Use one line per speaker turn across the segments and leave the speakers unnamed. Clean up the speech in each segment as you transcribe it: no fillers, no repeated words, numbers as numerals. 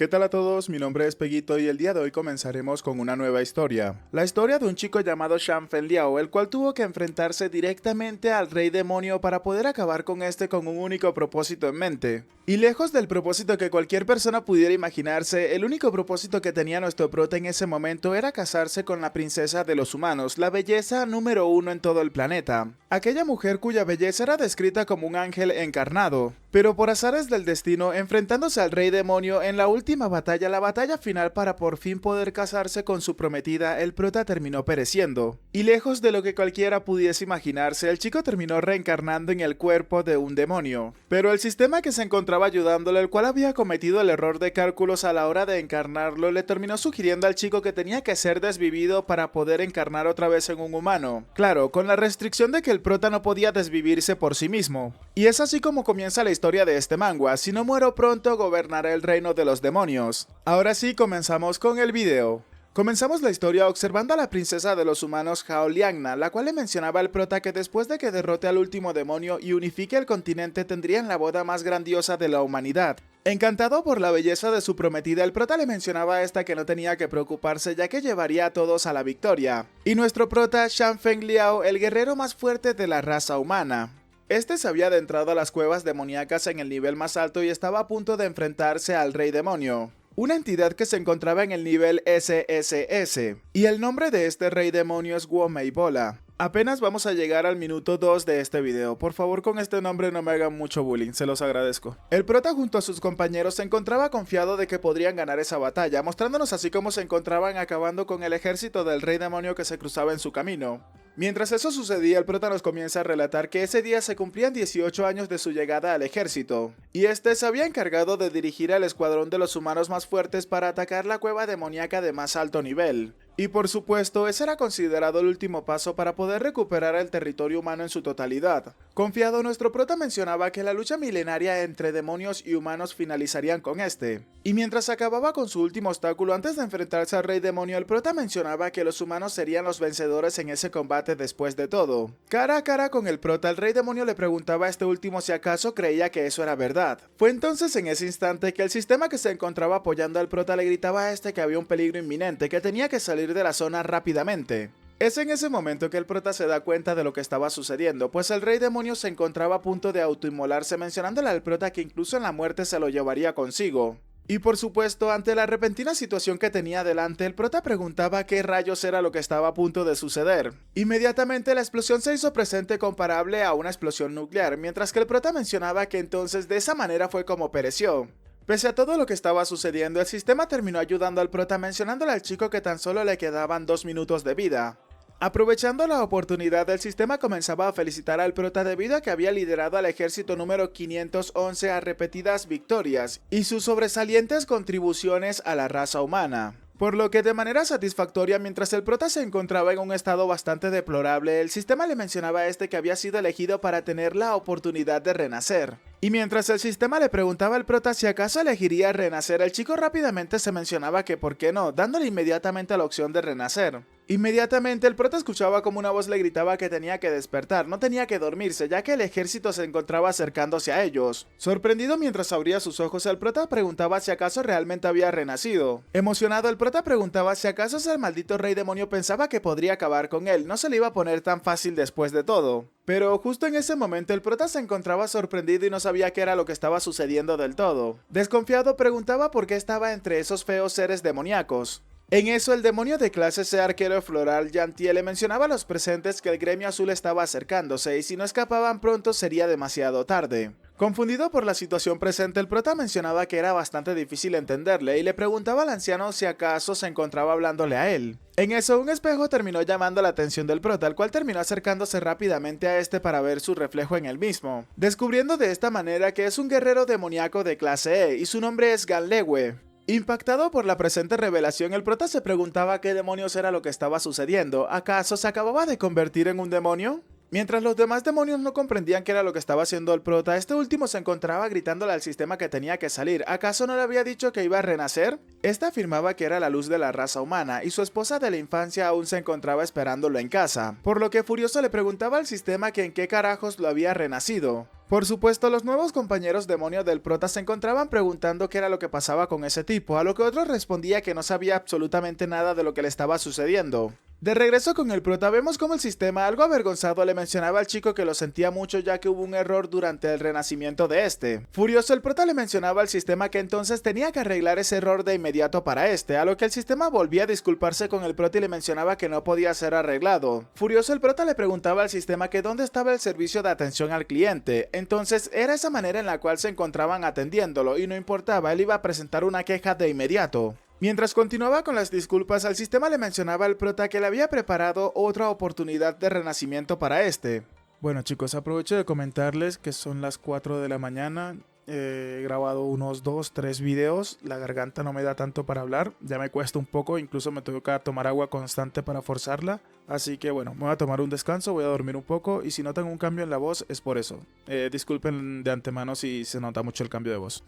¿Qué tal a todos? Mi nombre es Peguito y el día de hoy comenzaremos con una nueva historia. La historia de un chico llamado Shan Fenliao, el cual tuvo que enfrentarse directamente al rey demonio para poder acabar con este con un único propósito en mente. Y lejos del propósito que cualquier persona pudiera imaginarse, el único propósito que tenía nuestro prota en ese momento era casarse con la princesa de los humanos, la belleza número uno en todo el planeta. Aquella mujer cuya belleza era descrita como un ángel encarnado. Pero por azares del destino, enfrentándose al rey demonio en la última batalla, la batalla final para por fin poder casarse con su prometida, el prota terminó pereciendo. Y lejos de lo que cualquiera pudiese imaginarse, el chico terminó reencarnando en el cuerpo de un demonio. Pero el sistema que se encontraba ayudándole, el cual había cometido el error de cálculos a la hora de encarnarlo, le terminó sugiriendo al chico que tenía que ser desvivido para poder encarnar otra vez en un humano. Claro, con la restricción de que el prota no podía desvivirse por sí mismo. Y es así como comienza la historia de este manga. Si no muero pronto, gobernaré el reino de los demonios. Ahora sí, comenzamos con el video. Comenzamos la historia observando a la princesa de los humanos Hao Liangna, la cual le mencionaba al prota que después de que derrote al último demonio y unifique el continente tendrían la boda más grandiosa de la humanidad. Encantado por la belleza de su prometida, el prota le mencionaba a esta que no tenía que preocuparse ya que llevaría a todos a la victoria. Y nuestro prota, Shan Fenliao, el guerrero más fuerte de la raza humana. Este se había adentrado a las cuevas demoníacas en el nivel más alto y estaba a punto de enfrentarse al rey demonio, una entidad que se encontraba en el nivel SSS, y el nombre de este rey demonio es Guomei Bola. Apenas vamos a llegar al minuto 2 de este video, por favor con este nombre no me hagan mucho bullying, se los agradezco. El prota junto a sus compañeros se encontraba confiado de que podrían ganar esa batalla, mostrándonos así cómo se encontraban acabando con el ejército del rey demonio que se cruzaba en su camino. Mientras eso sucedía, el prota nos comienza a relatar que ese día se cumplían 18 años de su llegada al ejército, y este se había encargado de dirigir al escuadrón de los humanos más fuertes para atacar la cueva demoníaca de más alto nivel. Y por supuesto, ese era considerado el último paso para poder recuperar el territorio humano en su totalidad. Confiado, nuestro prota mencionaba que la lucha milenaria entre demonios y humanos finalizarían con este. Y mientras acababa con su último obstáculo antes de enfrentarse al rey demonio, el prota mencionaba que los humanos serían los vencedores en ese combate después de todo. Cara a cara con el prota, el rey demonio le preguntaba a este último si acaso creía que eso era verdad. Fue entonces en ese instante que el sistema que se encontraba apoyando al prota le gritaba a este que había un peligro inminente, que tenía que salir de la zona rápidamente. Es en ese momento que el prota se da cuenta de lo que estaba sucediendo, pues el rey demonio se encontraba a punto de autoinmolarse, mencionándole al prota que incluso en la muerte se lo llevaría consigo. Y por supuesto, ante la repentina situación que tenía delante, el prota preguntaba qué rayos era lo que estaba a punto de suceder. Inmediatamente la explosión se hizo presente comparable a una explosión nuclear, mientras que el prota mencionaba que entonces de esa manera fue como pereció. Pese a todo lo que estaba sucediendo, el sistema terminó ayudando al prota mencionándole al chico que tan solo le quedaban 2 minutos de vida. Aprovechando la oportunidad, el sistema comenzaba a felicitar al prota debido a que había liderado al ejército número 511 a repetidas victorias y sus sobresalientes contribuciones a la raza humana. Por lo que de manera satisfactoria, mientras el prota se encontraba en un estado bastante deplorable, el sistema le mencionaba a este que había sido elegido para tener la oportunidad de renacer. Y mientras el sistema le preguntaba al prota si acaso elegiría renacer, el chico rápidamente se mencionaba que por qué no, dándole inmediatamente la opción de renacer. Inmediatamente el prota escuchaba como una voz le gritaba que tenía que despertar, no tenía que dormirse, ya que el ejército se encontraba acercándose a ellos. Sorprendido mientras abría sus ojos, el prota preguntaba si acaso realmente había renacido. Emocionado, el prota preguntaba si acaso ese maldito rey demonio pensaba que podría acabar con él, no se le iba a poner tan fácil después de todo. Pero justo en ese momento el prota se encontraba sorprendido y no sabía qué era lo que estaba sucediendo del todo. Desconfiado preguntaba por qué estaba entre esos feos seres demoníacos. En eso, el demonio de clase C arquero floral Yantie le mencionaba a los presentes que el gremio azul estaba acercándose y si no escapaban pronto sería demasiado tarde. Confundido por la situación presente, el prota mencionaba que era bastante difícil entenderle y le preguntaba al anciano si acaso se encontraba hablándole a él. En eso, un espejo terminó llamando la atención del prota, el cual terminó acercándose rápidamente a este para ver su reflejo en el mismo, descubriendo de esta manera que es un guerrero demoníaco de clase E y su nombre es Ganlewe. Impactado por la presente revelación, el prota se preguntaba qué demonios era lo que estaba sucediendo. ¿Acaso se acababa de convertir en un demonio? Mientras los demás demonios no comprendían qué era lo que estaba haciendo el prota, este último se encontraba gritándole al sistema que tenía que salir. ¿Acaso no le había dicho que iba a renacer? Esta afirmaba que era la luz de la raza humana y su esposa de la infancia aún se encontraba esperándolo en casa, por lo que furioso le preguntaba al sistema que en qué carajos lo había renacido. Por supuesto, los nuevos compañeros demonios del prota se encontraban preguntando qué era lo que pasaba con ese tipo, a lo que otro respondía que no sabía absolutamente nada de lo que le estaba sucediendo. De regreso con el prota, vemos como el sistema, algo avergonzado, le mencionaba al chico que lo sentía mucho ya que hubo un error durante el renacimiento de este. Furioso, el prota le mencionaba al sistema que entonces tenía que arreglar ese error de inmediato para este, a lo que el sistema volvía a disculparse con el prota y le mencionaba que no podía ser arreglado. Furioso, el prota le preguntaba al sistema que dónde estaba el servicio de atención al cliente. Entonces era esa manera en la cual se encontraban atendiéndolo y no importaba, él iba a presentar una queja de inmediato. Mientras continuaba con las disculpas, al sistema le mencionaba al prota que le había preparado otra oportunidad de renacimiento para este. Bueno chicos, aprovecho de comentarles que son las 4 de la mañana. He grabado unos 2-3 videos, la garganta no me da tanto para hablar, ya me cuesta un poco, incluso me toca tomar agua constante para forzarla. Así que bueno, me voy a tomar un descanso, voy a dormir un poco y si notan un cambio en la voz es por eso. Disculpen de antemano si se nota mucho el cambio de voz.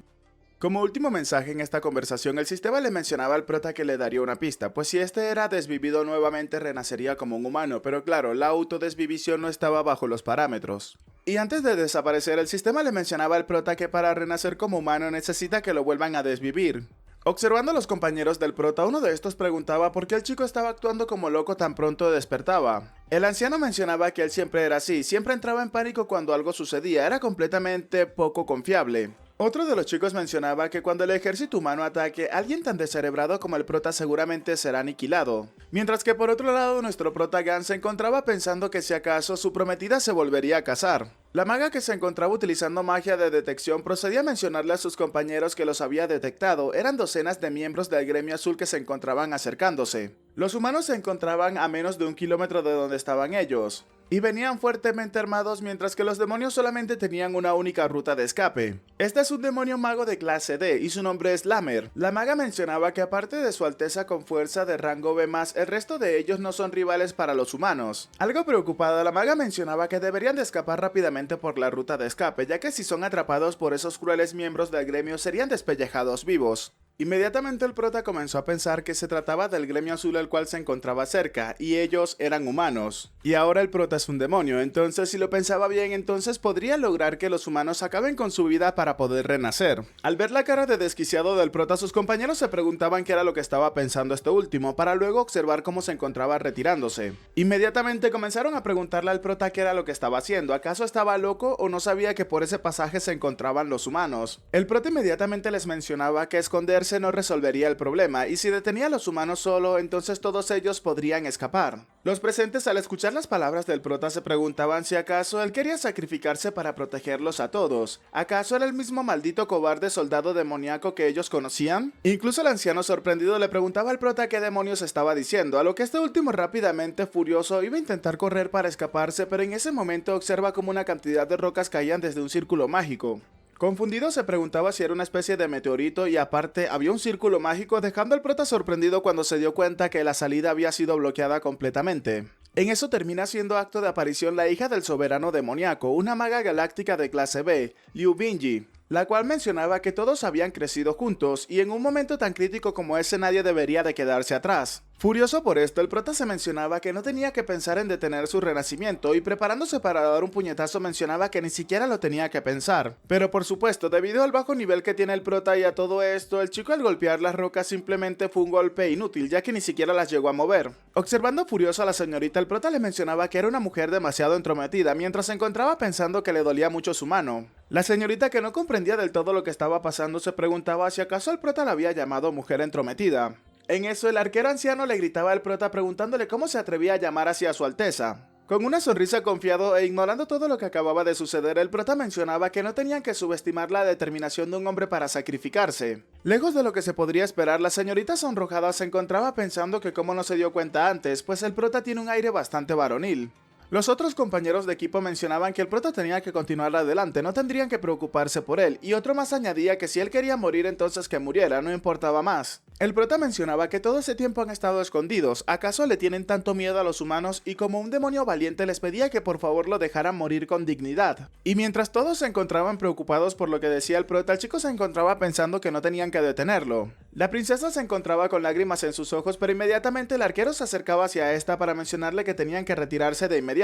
Como último mensaje en esta conversación, el sistema le mencionaba al prota que le daría una pista, pues si este era desvivido nuevamente renacería como un humano, pero claro, la autodesvivición no estaba bajo los parámetros. Y antes de desaparecer, el sistema le mencionaba al prota que para renacer como humano necesita que lo vuelvan a desvivir. Observando a los compañeros del prota, uno de estos preguntaba por qué el chico estaba actuando como loco tan pronto despertaba. El anciano mencionaba que él siempre era así, siempre entraba en pánico cuando algo sucedía, era completamente poco confiable. Otro de los chicos mencionaba que cuando el ejército humano ataque, alguien tan descerebrado como el prota seguramente será aniquilado. Mientras que por otro lado, nuestro prota Gun se encontraba pensando que si acaso su prometida se volvería a casar. La maga que se encontraba utilizando magia de detección procedía a mencionarle a sus compañeros que los había detectado. Eran docenas de miembros del gremio azul que se encontraban acercándose. Los humanos se encontraban a menos de 1 kilómetro de donde estaban ellos, y venían fuertemente armados mientras que los demonios solamente tenían una única ruta de escape. Este es un demonio mago de clase D y su nombre es Lamer. La maga mencionaba que aparte de su alteza con fuerza de rango B+, el resto de ellos no son rivales para los humanos. Algo preocupada, la maga mencionaba que deberían de escapar rápidamente por la ruta de escape, ya que si son atrapados por esos crueles miembros del gremio serían despellejados vivos. Inmediatamente el prota comenzó a pensar que se trataba del gremio azul el cual se encontraba cerca, y ellos eran humanos. Y ahora el prota es un demonio, entonces si lo pensaba bien, entonces podría lograr que los humanos acaben con su vida para poder renacer. Al ver la cara de desquiciado del prota, sus compañeros se preguntaban qué era lo que estaba pensando este último, para luego observar cómo se encontraba retirándose. Inmediatamente comenzaron a preguntarle al prota qué era lo que estaba haciendo, ¿acaso estaba loco o no sabía que por ese pasaje se encontraban los humanos? El prota inmediatamente les mencionaba que esconderse no resolvería el problema, y si detenía a los humanos solo, entonces todos ellos podrían escapar. Los presentes al escuchar las palabras del prota se preguntaban si acaso él quería sacrificarse para protegerlos a todos. ¿Acaso era el mismo maldito cobarde soldado demoníaco que ellos conocían? Incluso el anciano sorprendido le preguntaba al prota qué demonios estaba diciendo, a lo que este último rápidamente furioso iba a intentar correr para escaparse, pero en ese momento observa como una cantidad de rocas caían desde un círculo mágico. Confundido se preguntaba si era una especie de meteorito y aparte había un círculo mágico, dejando al prota sorprendido cuando se dio cuenta que la salida había sido bloqueada completamente. En eso termina siendo acto de aparición la hija del soberano demoníaco, una maga galáctica de clase B, Liu Binji, la cual mencionaba que todos habían crecido juntos y en un momento tan crítico como ese nadie debería de quedarse atrás. Furioso por esto, el prota se mencionaba que no tenía que pensar en detener su renacimiento y preparándose para dar un puñetazo mencionaba que ni siquiera lo tenía que pensar. Pero por supuesto, debido al bajo nivel que tiene el prota y a todo esto, el chico al golpear las rocas simplemente fue un golpe inútil, ya que ni siquiera las llegó a mover. Observando furioso a la señorita, el prota le mencionaba que era una mujer demasiado entrometida mientras se encontraba pensando que le dolía mucho su mano. La señorita, que no comprendía del todo lo que estaba pasando, se preguntaba si acaso el prota la había llamado mujer entrometida. En eso, el arquero anciano le gritaba al prota preguntándole cómo se atrevía a llamar así a su alteza. Con una sonrisa confiado e ignorando todo lo que acababa de suceder, el prota mencionaba que no tenían que subestimar la determinación de un hombre para sacrificarse. Lejos de lo que se podría esperar, la señorita sonrojada se encontraba pensando que cómo no se dio cuenta antes, pues el prota tiene un aire bastante varonil. Los otros compañeros de equipo mencionaban que el prota tenía que continuar adelante, no tendrían que preocuparse por él, y otro más añadía que si él quería morir entonces que muriera, no importaba más. El prota mencionaba que todo ese tiempo han estado escondidos, ¿acaso le tienen tanto miedo a los humanos? Y como un demonio valiente les pedía que por favor lo dejaran morir con dignidad. Y mientras todos se encontraban preocupados por lo que decía el prota, el chico se encontraba pensando que no tenían que detenerlo. La princesa se encontraba con lágrimas en sus ojos, pero inmediatamente el arquero se acercaba hacia esta para mencionarle que tenían que retirarse de inmediato.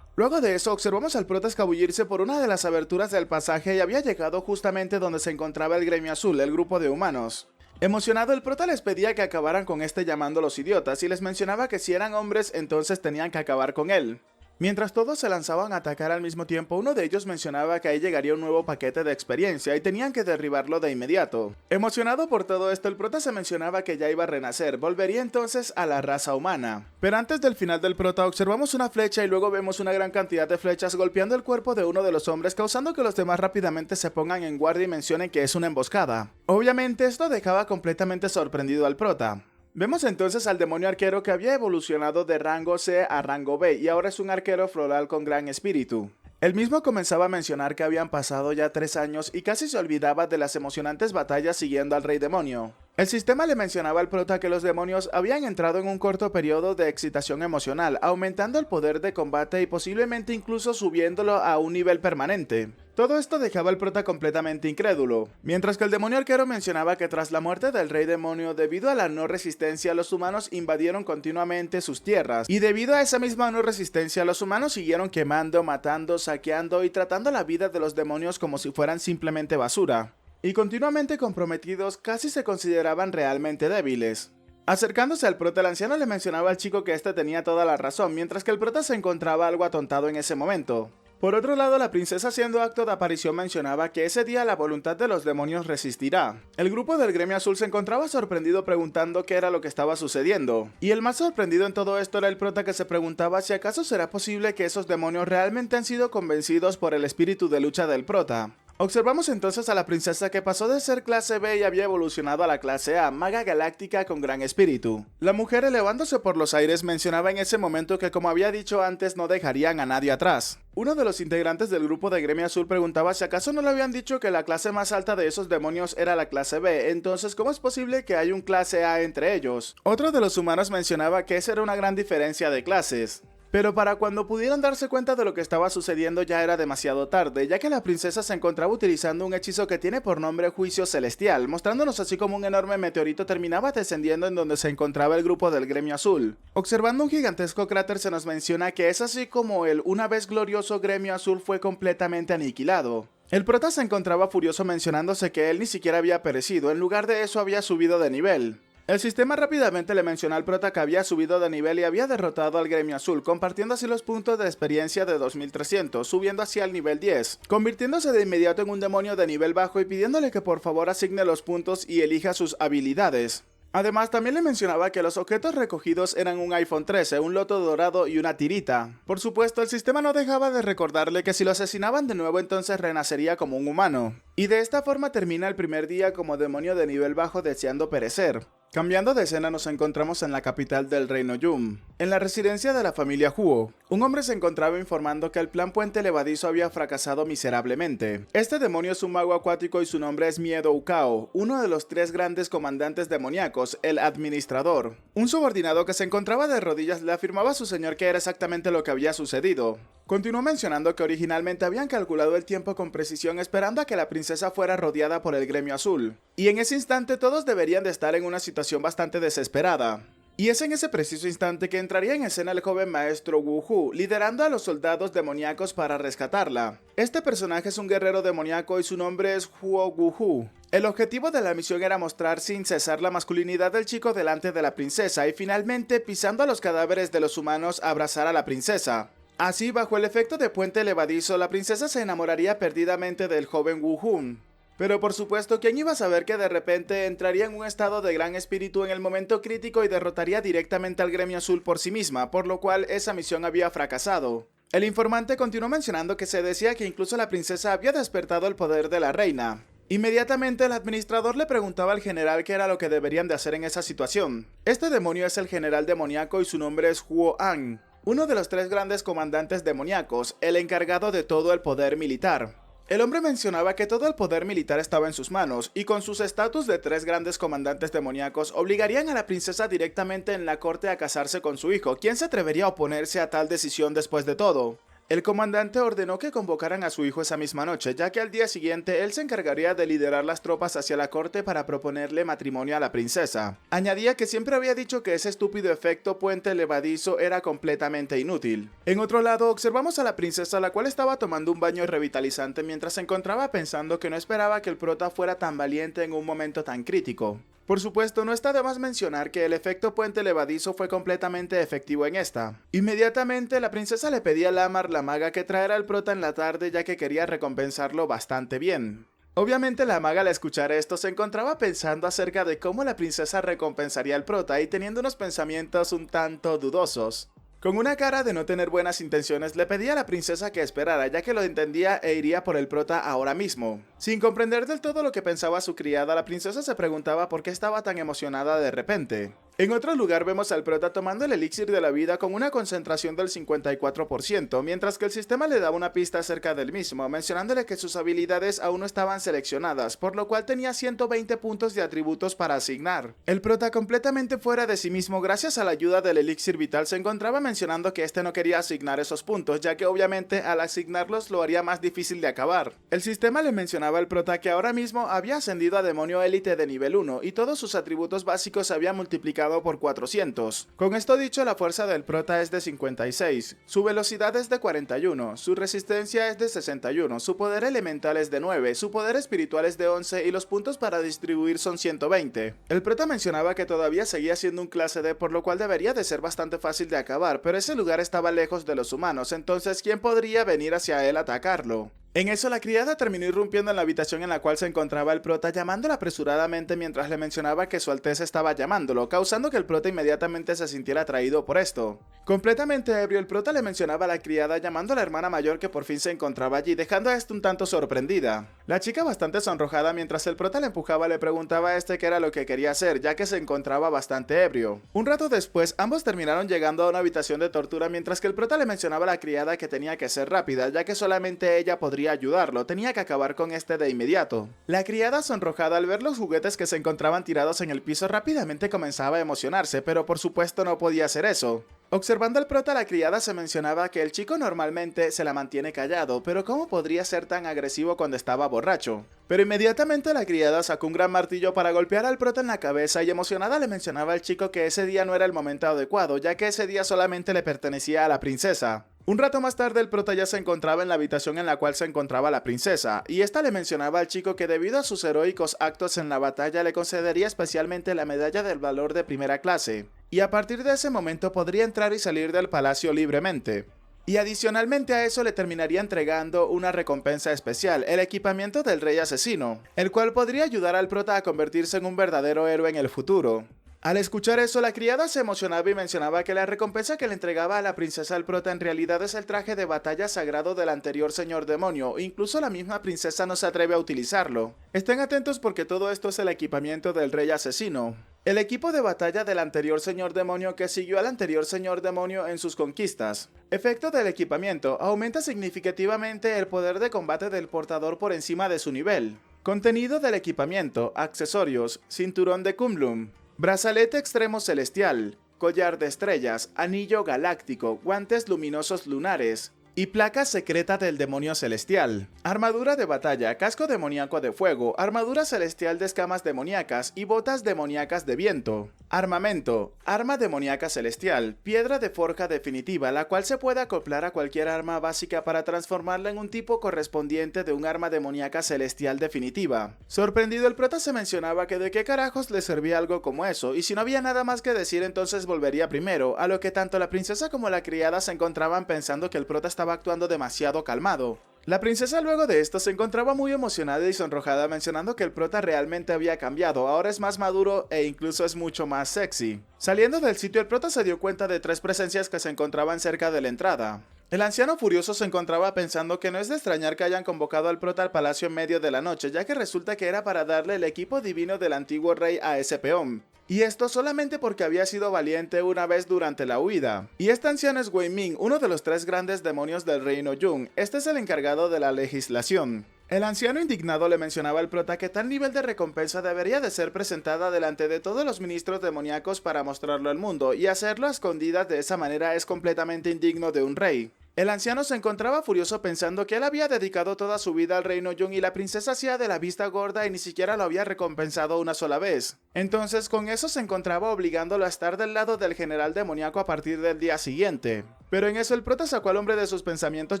Luego de eso, observamos al prota escabullirse por una de las aberturas del pasaje y había llegado justamente donde se encontraba el gremio azul, el grupo de humanos. Emocionado, el prota les pedía que acabaran con este llamándolos idiotas y les mencionaba que si eran hombres entonces tenían que acabar con él. Mientras todos se lanzaban a atacar al mismo tiempo, uno de ellos mencionaba que ahí llegaría un nuevo paquete de experiencia y tenían que derribarlo de inmediato. Emocionado por todo esto, el prota se mencionaba que ya iba a renacer, volvería entonces a la raza humana. Pero antes del final del prota observamos una flecha y luego vemos una gran cantidad de flechas golpeando el cuerpo de uno de los hombres, causando que los demás rápidamente se pongan en guardia y mencionen que es una emboscada. Obviamente esto dejaba completamente sorprendido al prota. Vemos entonces al demonio arquero que había evolucionado de rango C a rango B y ahora es un arquero floral con gran espíritu. Él mismo comenzaba a mencionar que habían pasado ya 3 años y casi se olvidaba de las emocionantes batallas siguiendo al rey demonio. El sistema le mencionaba al prota que los demonios habían entrado en un corto periodo de excitación emocional, aumentando el poder de combate y posiblemente incluso subiéndolo a un nivel permanente. Todo esto dejaba al prota completamente incrédulo, mientras que el demonio arquero mencionaba que tras la muerte del rey demonio, debido a la no resistencia, los humanos invadieron continuamente sus tierras, y debido a esa misma no resistencia, los humanos siguieron quemando, matando, saqueando y tratando la vida de los demonios como si fueran simplemente basura. Y continuamente comprometidos, casi se consideraban realmente débiles. Acercándose al prota, el anciano le mencionaba al chico que este tenía toda la razón, mientras que el prota se encontraba algo atontado en ese momento. Por otro lado, la princesa haciendo acto de aparición mencionaba que ese día la voluntad de los demonios resistirá. El grupo del gremio azul se encontraba sorprendido preguntando qué era lo que estaba sucediendo. Y el más sorprendido en todo esto era el prota que se preguntaba si acaso será posible que esos demonios realmente han sido convencidos por el espíritu de lucha del prota. Observamos entonces a la princesa que pasó de ser clase B y había evolucionado a la clase A, maga galáctica con gran espíritu. La mujer elevándose por los aires mencionaba en ese momento que como había dicho antes no dejarían a nadie atrás. Uno de los integrantes del grupo de Gremio Azul preguntaba si acaso no le habían dicho que la clase más alta de esos demonios era la clase B, entonces ¿cómo es posible que haya un clase A entre ellos? Otro de los humanos mencionaba que esa era una gran diferencia de clases. Pero para cuando pudieron darse cuenta de lo que estaba sucediendo ya era demasiado tarde, ya que la princesa se encontraba utilizando un hechizo que tiene por nombre Juicio Celestial, mostrándonos así como un enorme meteorito terminaba descendiendo en donde se encontraba el grupo del Gremio Azul. Observando un gigantesco cráter se nos menciona que es así como el una vez glorioso Gremio Azul fue completamente aniquilado. El prota se encontraba furioso mencionándose que él ni siquiera había perecido, en lugar de eso había subido de nivel. El sistema rápidamente le mencionó al prota que había subido de nivel y había derrotado al Gremio Azul, compartiendo así los puntos de experiencia de 2300, subiendo hacia el nivel 10, convirtiéndose de inmediato en un demonio de nivel bajo y pidiéndole que por favor asigne los puntos y elija sus habilidades. Además, también le mencionaba que los objetos recogidos eran un iPhone 13, un loto dorado y una tirita. Por supuesto, el sistema no dejaba de recordarle que si lo asesinaban de nuevo entonces renacería como un humano. Y de esta forma termina el primer día como demonio de nivel bajo deseando perecer. Cambiando de escena nos encontramos en la capital del reino Yum, en la residencia de la familia Huo. Un hombre se encontraba informando que el plan puente levadizo había fracasado miserablemente. Este demonio es un mago acuático y su nombre es Miedo Ukao, uno de los 3 grandes comandantes demoníacos, el administrador. Un subordinado que se encontraba de rodillas le afirmaba a su señor que era exactamente lo que había sucedido. Continuó mencionando que originalmente habían calculado el tiempo con precisión esperando a que la princesa fuera rodeada por el Gremio Azul. Y en ese instante todos deberían de estar en una situación bastante desesperada. Y es en ese preciso instante que entraría en escena el joven maestro Wu Hu, liderando a los soldados demoníacos para rescatarla. Este personaje es un guerrero demoníaco y su nombre es Huo Wu Hu. El objetivo de la misión era mostrar sin cesar la masculinidad del chico delante de la princesa y finalmente, pisando a los cadáveres de los humanos, abrazar a la princesa. Así, bajo el efecto de puente levadizo, la princesa se enamoraría perdidamente del joven Wu Hun. Pero por supuesto, ¿quién iba a saber que de repente entraría en un estado de gran espíritu en el momento crítico y derrotaría directamente al Gremio Azul por sí misma, por lo cual esa misión había fracasado? El informante continuó mencionando que se decía que incluso la princesa había despertado el poder de la reina. Inmediatamente el administrador le preguntaba al general qué era lo que deberían de hacer en esa situación. Este demonio es el general demoníaco y su nombre es Huo An. uno de los tres grandes comandantes demoníacos, el encargado de todo el poder militar. El hombre mencionaba que todo el poder militar estaba en sus manos, y con sus estatus de tres grandes comandantes demoníacos obligarían a la princesa directamente en la corte a casarse con su hijo. ¿Quién se atrevería a oponerse a tal decisión después de todo? El comandante ordenó que convocaran a su hijo esa misma noche, ya que al día siguiente él se encargaría de liderar las tropas hacia la corte para proponerle matrimonio a la princesa. Añadía que siempre había dicho que ese estúpido efecto puente levadizo era completamente inútil. En otro lado, observamos a la princesa, la cual estaba tomando un baño revitalizante mientras se encontraba pensando que no esperaba que el prota fuera tan valiente en un momento tan crítico. Por supuesto, no está de más mencionar que el efecto puente levadizo fue completamente efectivo en esta. Inmediatamente, la princesa le pedía a Lamar, la maga, que traera al prota en la tarde, ya que quería recompensarlo bastante bien. Obviamente la maga al escuchar esto se encontraba pensando acerca de cómo la princesa recompensaría al prota y teniendo unos pensamientos un tanto dudosos. Con una cara de no tener buenas intenciones, le pedía a la princesa que esperara, ya que lo entendía e iría por el prota ahora mismo. Sin comprender del todo lo que pensaba su criada, la princesa se preguntaba por qué estaba tan emocionada de repente. En otro lugar vemos al prota tomando el elixir de la vida con una concentración del 54%, mientras que el sistema le daba una pista acerca del mismo, mencionándole que sus habilidades aún no estaban seleccionadas, por lo cual tenía 120 puntos de atributos para asignar. El prota, completamente fuera de sí mismo gracias a la ayuda del elixir vital, se encontraba mencionando que este no quería asignar esos puntos, ya que obviamente al asignarlos lo haría más difícil de acabar. El sistema le mencionaba al prota que ahora mismo había ascendido a demonio élite de nivel 1 y todos sus atributos básicos se habían multiplicado por 400. Con esto dicho, la fuerza del prota es de 56, su velocidad es de 41, su resistencia es de 61, su poder elemental es de 9, su poder espiritual es de 11 y los puntos para distribuir son 120. El prota mencionaba que todavía seguía siendo un clase D, por lo cual debería de ser bastante fácil de acabar, pero ese lugar estaba lejos de los humanos, entonces ¿quién podría venir hacia él a atacarlo? En eso, la criada terminó irrumpiendo en la habitación en la cual se encontraba el prota, llamándolo apresuradamente mientras le mencionaba que su alteza estaba llamándolo, causando que el prota inmediatamente se sintiera atraído por esto. Completamente ebrio, el prota le mencionaba a la criada llamando a la hermana mayor que por fin se encontraba allí, dejando a este un tanto sorprendida. La chica, bastante sonrojada mientras el prota le empujaba, le preguntaba a este qué era lo que quería hacer, ya que se encontraba bastante ebrio. Un rato después, ambos terminaron llegando a una habitación de tortura mientras que el prota le mencionaba a la criada que tenía que ser rápida, ya que solamente ella podría ayudarlo, tenía que acabar con este de inmediato. La criada, sonrojada al ver los juguetes que se encontraban tirados en el piso, rápidamente comenzaba a emocionarse, pero por supuesto no podía hacer eso. Observando al prota, la criada se mencionaba que el chico normalmente se la mantiene callado, pero ¿cómo podría ser tan agresivo cuando estaba borracho? Pero inmediatamente la criada sacó un gran martillo para golpear al prota en la cabeza y emocionada le mencionaba al chico que ese día no era el momento adecuado, ya que ese día solamente le pertenecía a la princesa. Un rato más tarde, el prota ya se encontraba en la habitación en la cual se encontraba la princesa, y esta le mencionaba al chico que debido a sus heroicos actos en la batalla le concedería especialmente la medalla del valor de primera clase, y a partir de ese momento podría entrar y salir del palacio libremente. Y adicionalmente a eso le terminaría entregando una recompensa especial, el equipamiento del rey asesino, el cual podría ayudar al prota a convertirse en un verdadero héroe en el futuro. Al escuchar eso, la criada se emocionaba y mencionaba que la recompensa que le entregaba a la princesa al prota en realidad es el traje de batalla sagrado del anterior señor demonio, incluso la misma princesa no se atreve a utilizarlo. Estén atentos porque todo esto es el equipamiento del rey asesino. El equipo de batalla del anterior señor demonio que siguió al anterior señor demonio en sus conquistas. Efecto del equipamiento: aumenta significativamente el poder de combate del portador por encima de su nivel. Contenido del equipamiento: accesorios, cinturón de Kumlum, brazalete extremo celestial, collar de estrellas, anillo galáctico, guantes luminosos lunares y placa secreta del demonio celestial. Armadura de batalla, casco demoníaco de fuego, armadura celestial de escamas demoníacas y botas demoníacas de viento. Armamento: arma demoníaca celestial, piedra de forja definitiva, la cual se puede acoplar a cualquier arma básica para transformarla en un tipo correspondiente de un arma demoníaca celestial definitiva. Sorprendido, el prota se mencionaba que de qué carajos le servía algo como eso, y si no había nada más que decir entonces volvería primero, a lo que tanto la princesa como la criada se encontraban pensando que el prota estaba actuando demasiado calmado. La princesa luego de esto se encontraba muy emocionada y sonrojada mencionando que el prota realmente había cambiado, ahora es más maduro e incluso es mucho más sexy. Saliendo del sitio, el prota se dio cuenta de tres presencias que se encontraban cerca de la entrada. El anciano furioso se encontraba pensando que no es de extrañar que hayan convocado al prota al palacio en medio de la noche, ya que resulta que era para darle el equipo divino del antiguo rey a ese peón. Y esto solamente porque había sido valiente una vez durante la huida. Y este anciano es Wei Ming, uno de los 3 grandes demonios del reino Jung. Este es el encargado de la legislación. El anciano indignado le mencionaba al prota que tal nivel de recompensa debería de ser presentada delante de todos los ministros demoníacos para mostrarlo al mundo, y hacerlo a escondidas de esa manera es completamente indigno de un rey. El anciano se encontraba furioso pensando que él había dedicado toda su vida al reino Jung y la princesa hacía de la vista gorda y ni siquiera lo había recompensado una sola vez. Entonces con eso se encontraba obligándolo a estar del lado del general demoníaco a partir del día siguiente. Pero en eso el prota sacó al hombre de sus pensamientos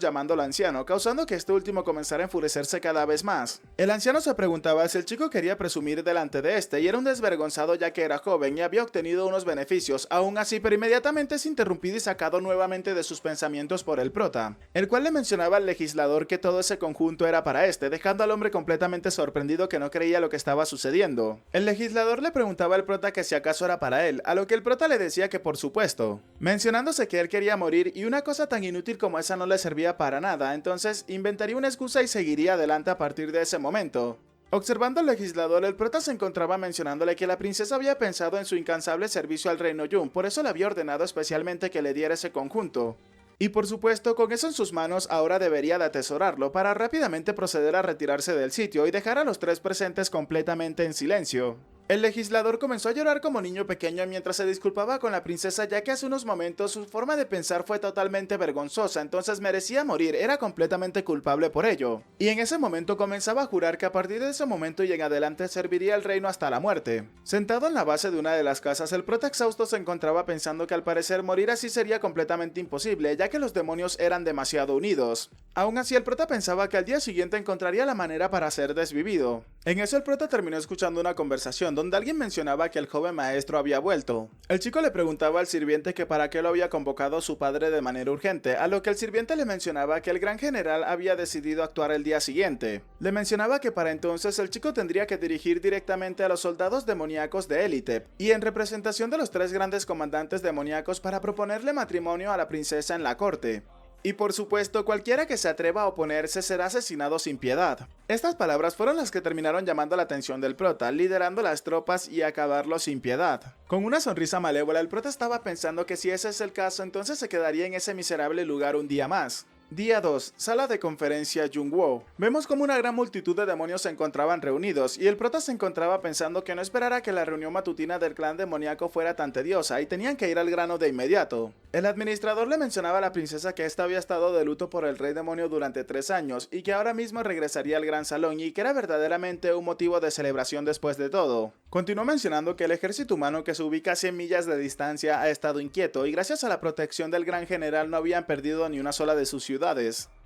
llamándolo anciano, causando que este último comenzara a enfurecerse cada vez más. El anciano se preguntaba si el chico quería presumir delante de este y era un desvergonzado ya que era joven y había obtenido unos beneficios, aún así, pero inmediatamente es interrumpido y sacado nuevamente de sus pensamientos por el prota, el cual le mencionaba al legislador que todo ese conjunto era para este, dejando al hombre completamente sorprendido que no creía lo que estaba sucediendo. El legislador le preguntaba al prota que si acaso era para él, a lo que el prota le decía que por supuesto, mencionándose que él quería morir y una cosa tan inútil como esa no le servía para nada, entonces inventaría una excusa y seguiría adelante a partir de ese momento. Observando al legislador, el prota se encontraba mencionándole que la princesa había pensado en su incansable servicio al reino Jung, por eso le había ordenado especialmente que le diera ese conjunto. Y por supuesto, con eso en sus manos, ahora debería de atesorarlo para rápidamente proceder a retirarse del sitio y dejar a los 3 presentes completamente en silencio. El legislador comenzó a llorar como niño pequeño mientras se disculpaba con la princesa, ya que hace unos momentos su forma de pensar fue totalmente vergonzosa, entonces merecía morir, era completamente culpable por ello. Y en ese momento comenzaba a jurar que a partir de ese momento y en adelante serviría al reino hasta la muerte. Sentado en la base de una de las casas, el prota exhausto se encontraba pensando que al parecer morir así sería completamente imposible, ya que los demonios eran demasiado unidos. Aún así, el prota pensaba que al día siguiente encontraría la manera para ser desvivido. En eso el prota terminó escuchando una conversación donde alguien mencionaba que el joven maestro había vuelto. El chico le preguntaba al sirviente que para qué lo había convocado su padre de manera urgente, a lo que el sirviente le mencionaba que el gran general había decidido actuar el día siguiente. Le mencionaba que para entonces el chico tendría que dirigir directamente a los soldados demoníacos de élite, y en representación de los 3 grandes comandantes demoníacos para proponerle matrimonio a la princesa en la corte. Y por supuesto, cualquiera que se atreva a oponerse será asesinado sin piedad. Estas palabras fueron las que terminaron llamando la atención del prota, liderando las tropas y acabarlo sin piedad. Con una sonrisa malévola, el prota estaba pensando que si ese es el caso, entonces se quedaría en ese miserable lugar un día más. Día 2. Sala de conferencia Jungwoo. Vemos como una gran multitud de demonios se encontraban reunidos, y el prota se encontraba pensando que no esperara que la reunión matutina del clan demoníaco fuera tan tediosa, y tenían que ir al grano de inmediato. El administrador le mencionaba a la princesa que ésta había estado de luto por el rey demonio durante 3 años, y que ahora mismo regresaría al gran salón, y que era verdaderamente un motivo de celebración después de todo. Continuó mencionando que el ejército humano que se ubica a 100 millas de distancia ha estado inquieto, y gracias a la protección del gran general no habían perdido ni una sola de sus ciudades.